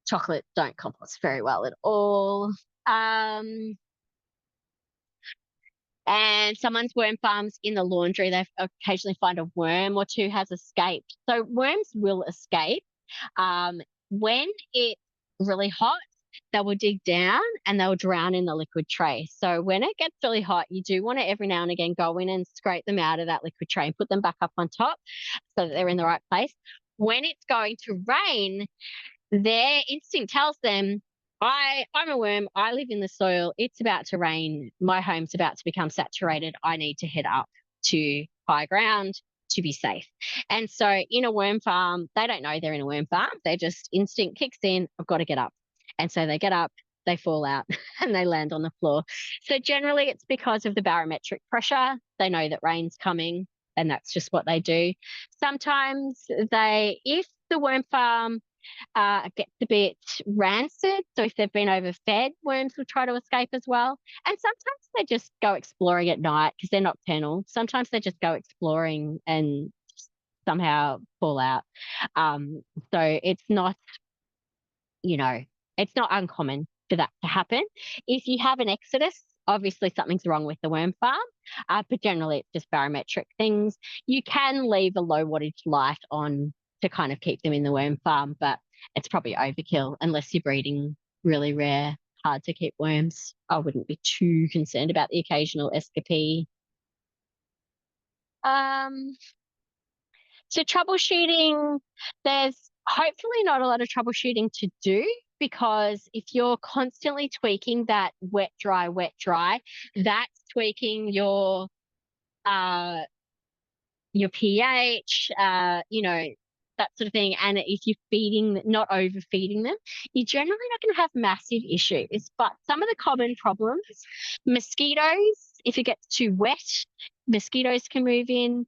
chocolate don't compost very well at all. And someone's worm farms in the laundry, they occasionally find a worm or two has escaped. So worms will escape. When it's really hot, they will dig down and they'll drown in the liquid tray. So when it gets really hot, you do want to every now and again go in and scrape them out of that liquid tray and put them back up on top so that they're in the right place. When it's going to rain, their instinct tells them, I'm a worm, I live in the soil, it's about to rain, my home's about to become saturated, I need to head up to high ground to be safe. And so in a worm farm, they don't know they're in a worm farm, they just instinct kicks in, I've got to get up. And so they get up, they fall out, and they land on the floor. So generally, it's because of the barometric pressure. They know that rain's coming, and that's just what they do. Sometimes if the worm farm gets a bit rancid, so if they've been overfed, worms will try to escape as well. And sometimes they just go exploring at night because they're nocturnal. Sometimes they just go exploring and somehow fall out. So it's not, you know, it's not uncommon for that to happen. If you have an exodus, obviously something's wrong with the worm farm, but generally it's just barometric things. You can leave a low wattage light on to kind of keep them in the worm farm, but it's probably overkill unless you're breeding really rare, hard to keep worms. I wouldn't be too concerned about the occasional escapee. Um, so troubleshooting, there's hopefully not a lot of troubleshooting to do, because if you're constantly tweaking that wet, dry, that's tweaking uh, your pH, that sort of thing. And if you're not overfeeding them, you're generally not going to have massive issues. But some of the common problems, mosquitoes, if it gets too wet, mosquitoes can move in.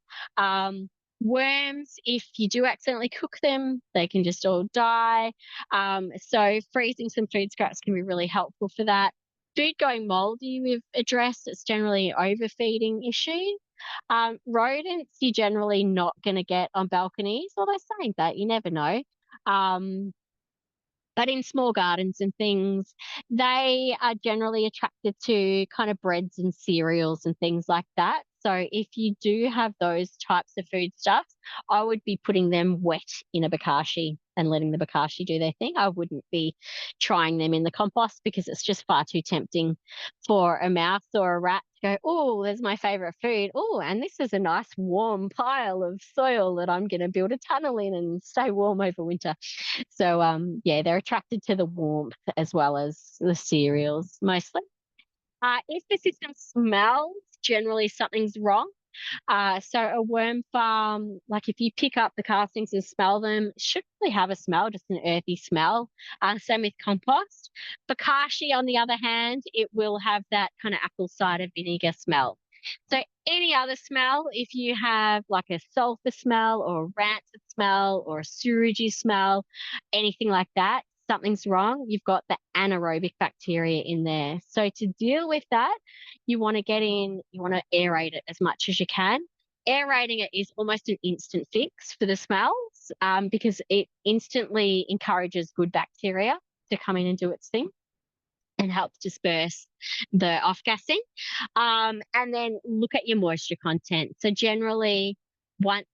Worms, if you do accidentally cook them, they can just all die. So freezing some food scraps can be really helpful for that. Food going moldy, we've addressed. It's generally an overfeeding issue. Rodents, you're generally not going to get on balconies, although saying that, you never know. But in small gardens and things, they are generally attracted to kind of breads and cereals and things like that. So if you do have those types of foodstuffs, I would be putting them wet in a bokashi and letting the bokashi do their thing. I wouldn't be trying them in the compost, because it's just far too tempting for a mouse or a rat to go, oh, there's my favorite food. Oh, and this is a nice warm pile of soil that I'm going to build a tunnel in and stay warm over winter. So, yeah, they're attracted to the warmth as well as the cereals mostly. If the system smells, generally something's wrong. So a worm farm, like if you pick up the castings and smell them, it shouldn't really have a smell, just an earthy smell. Same with compost. Bokashi, on the other hand, it will have that kind of apple cider vinegar smell. So any other smell, if you have like a sulfur smell or a rancid smell or a sewagey smell, anything like that, something's wrong. You've got the anaerobic bacteria in there. So to deal with that, you want to aerate it as much as you can. Aerating it is almost an instant fix for the smells, because it instantly encourages good bacteria to come in and do its thing and helps disperse the off-gassing. And then look at your moisture content. So generally,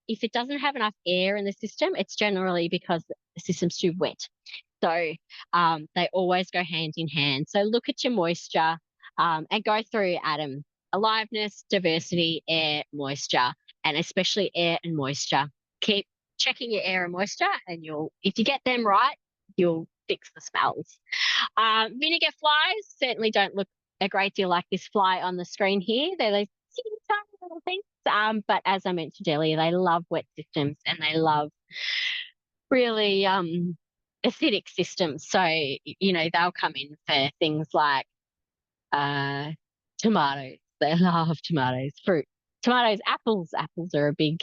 if it doesn't have enough air in the system, it's generally because the system's too wet. So they always go hand in hand. So look at your moisture and go through Adam: aliveness, diversity, air, moisture, and especially air and moisture. Keep checking your air and moisture, and if you get them right, you'll fix the smells. Vinegar flies certainly don't look a great deal like this fly on the screen here. They're those teeny tiny little things. But as I mentioned earlier, they love wet systems and they love really acidic systems. So, they'll come in for things like tomatoes. They love tomatoes, fruit, tomatoes, apples. Apples are a big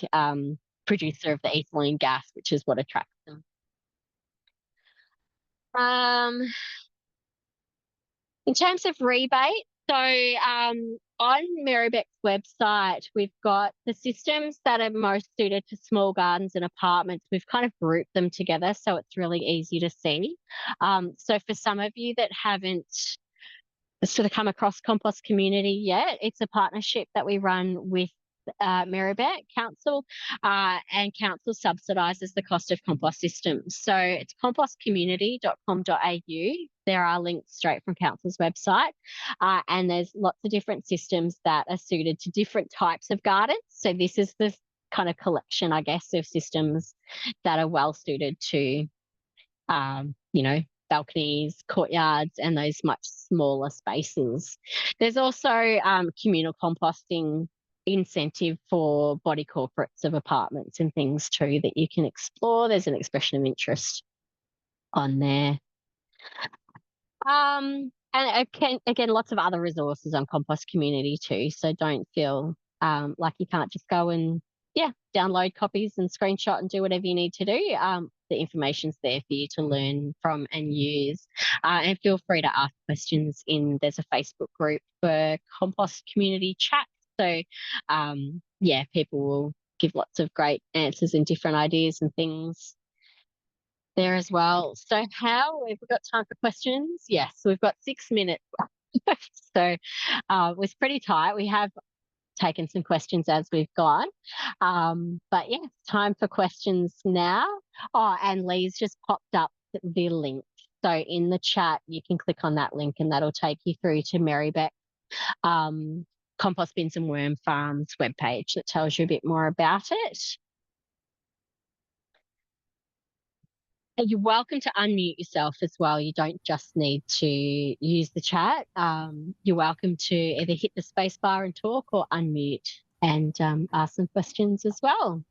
producer of the ethylene gas, which is what attracts them. In terms of rebate, so on Marybeck's website, we've got the systems that are most suited to small gardens and apartments. We've kind of grouped them together so it's really easy to see. So for some of you that haven't sort of come across Compost Community yet, it's a partnership that we run with Marybeck Council, and Council subsidises the cost of compost systems. So it's compostcommunity.com.au. There are links straight from Council's website, and there's lots of different systems that are suited to different types of gardens. So this is the kind of collection, I guess, of systems that are well suited to, balconies, courtyards, and those much smaller spaces. There's also communal composting incentive for body corporates of apartments and things too that you can explore. There's an expression of interest on there. And again, lots of other resources on Compost Community too. So don't feel like you can't just go and download copies and screenshot and do whatever you need to do. The information's there for you to learn from and use. And feel free to ask questions there's a Facebook group for Compost Community chat. So people will give lots of great answers and different ideas and things there as well. So have we got time for questions? Yes, we've got 6 minutes. So it was pretty tight. We have taken some questions as we've gone. But yeah, it's time for questions now. Oh, and Lee's just popped up the link. So in the chat, you can click on that link and that'll take you through to Marybeck Compost Bins and Worm Farms webpage that tells you a bit more about it. And you're welcome to unmute yourself as well. You don't just need to use the chat. You're welcome to either hit the space bar and talk or unmute and ask some questions as well.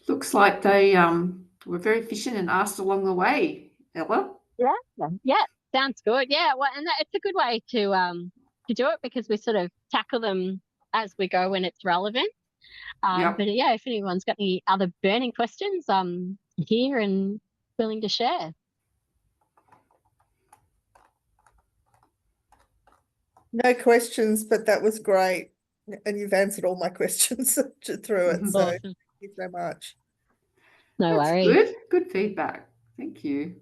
Looks like they were very efficient and asked along the way, Ella. Yeah, sounds good. Yeah, well, and it's a good way to do it because we sort of tackle them as we go when it's relevant. But yeah, if anyone's got any other burning questions, I'm here and willing to share. No questions, but that was great. And you've answered all my questions through it. So Awesome. thank you so much. No That's worries. Good feedback. Thank you.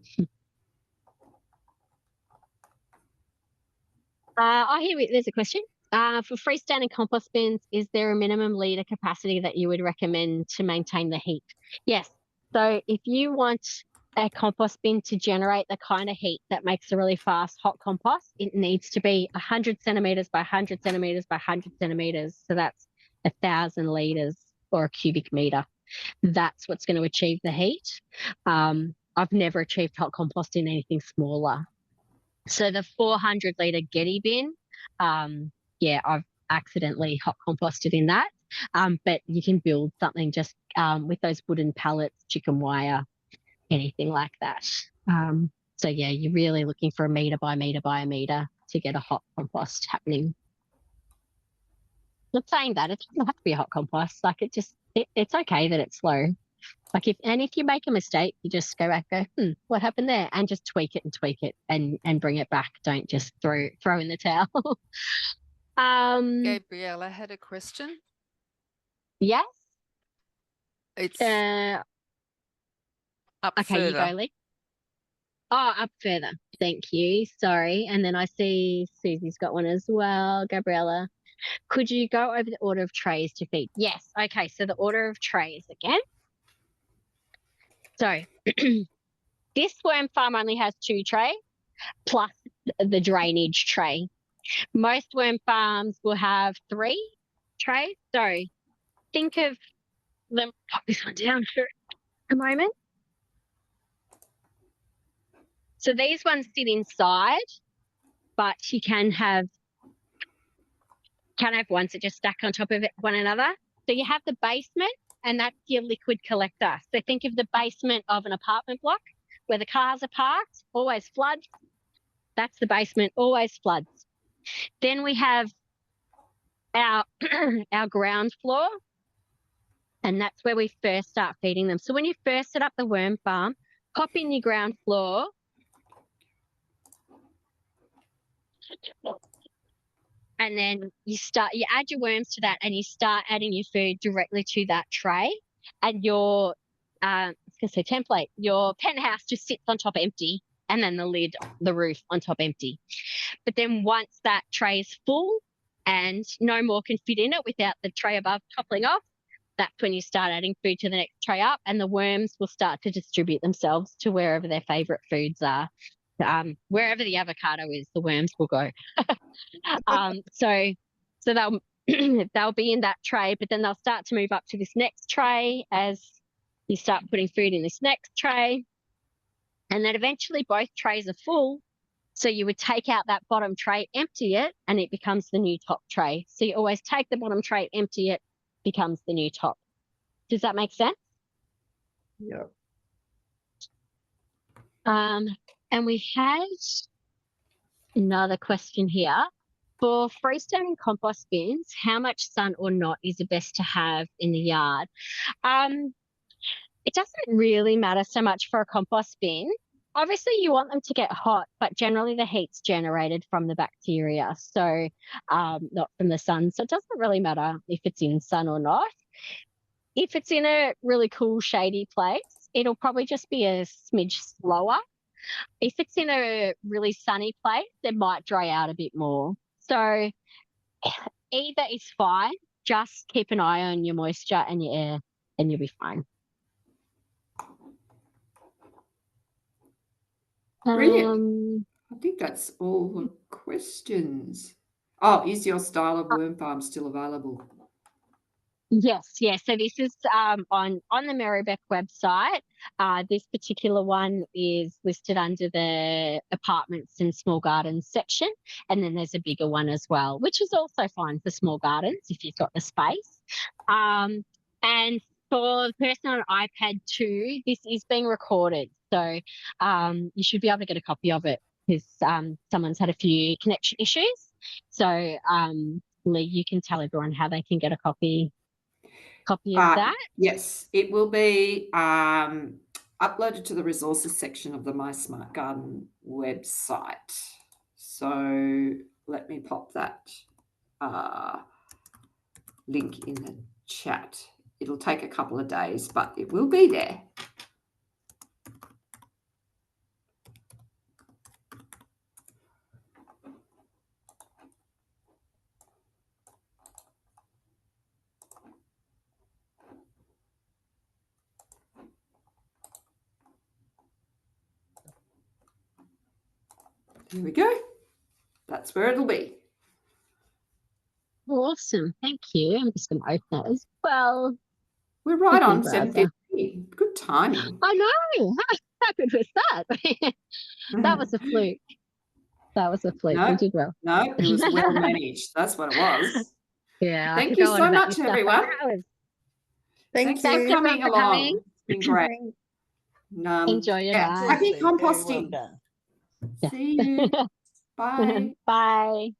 There's a question. For freestanding compost bins, is there a minimum litre capacity that you would recommend to maintain the heat? Yes. So if you want a compost bin to generate the kind of heat that makes a really fast hot compost, it needs to be 100 centimetres by 100 centimetres by 100 centimetres. So that's 1,000 litres or a cubic metre. That's what's going to achieve the heat. I've never achieved hot compost in anything smaller. So the 400 litre Getty bin, I've accidentally hot composted in that. But you can build something just with those wooden pallets, chicken wire, anything like that. So yeah, you're really looking for a metre by metre by a metre to get a hot compost happening. Not saying that it doesn't have to be a hot compost. Like it's okay that it's slow. Like if you make a mistake, you just go back, what happened there? And just tweak it and bring it back. Don't just throw in the towel. Gabriella had a question. Yes. It's up okay, further. You go, Lee. Oh, up further. Thank you. Sorry. And then I see Susie's got one as well. Gabriella, could you go over the order of trays to feed? Yes. Okay. So the order of trays again. So this worm farm only has 2 trays plus the drainage tray. Most worm farms will have 3 trays. So think of them. Pop this one down for a moment. So these ones sit inside, but you can have ones that just stack on top of one another. So you have the basement, and that's your liquid collector. So think of the basement of an apartment block where the cars are parked, always floods. That's the basement, always floods. Then we have our ground floor, and that's where we first start feeding them. So when you first set up the worm farm, pop in your ground floor. And then you add your worms to that and you start adding your food directly to that tray. And your, I was going to say template, your penthouse just sits on top empty, and then the roof on top empty. But then once that tray is full and no more can fit in it without the tray above toppling off, that's when you start adding food to the next tray up, and the worms will start to distribute themselves to wherever their favourite foods are. Wherever the avocado is, the worms will go. So they'll they'll be in that tray, but then they'll start to move up to this next tray as you start putting food in this next tray. And then eventually both trays are full. So you would take out that bottom tray, empty it, and it becomes the new top tray. So you always take the bottom tray, empty it, becomes the new top. Does that make sense? Yeah. And we had another question here. For freestanding compost bins, how much sun or not is the best to have in the yard? It doesn't really matter so much for a compost bin. Obviously, you want them to get hot, but generally the heat's generated from the bacteria, so not from the sun. So it doesn't really matter if it's in sun or not. If it's in a really cool, shady place, it'll probably just be a smidge slower. If it's in a really sunny place, it might dry out a bit more. So either is fine. Just keep an eye on your moisture and your air, and you'll be fine. Brilliant. I think that's all the questions. Oh, is your style of worm farm still available? Yes. So this is on the Merribeck website. This particular one is listed under the apartments and small gardens section, and then there's a bigger one as well, which is also fine for small gardens if you've got the space. And for the person on iPad 2, this is being recorded, so you should be able to get a copy of it because someone's had a few connection issues. So Lee, you can tell everyone how they can get a copy of that. Yes, it will be uploaded to the resources section of the My Smart Garden website. So let me pop that link in the chat. It'll take a couple of days, but it will be there. There we go. That's where it'll be. Awesome. Thank you. I'm just going to open it as well. We're right on browser. 7:50. Good timing. I know. How good was that? That was a fluke. No. We did well. No, it was well managed. That's what it was. Yeah. I Thank could you go on so about much, this stuff for everyone. hours. Thank Thanks for you. coming for along. coming. It's been great. Enjoy your night. Happy Very well composting. done. Yeah. See you. Bye. Bye.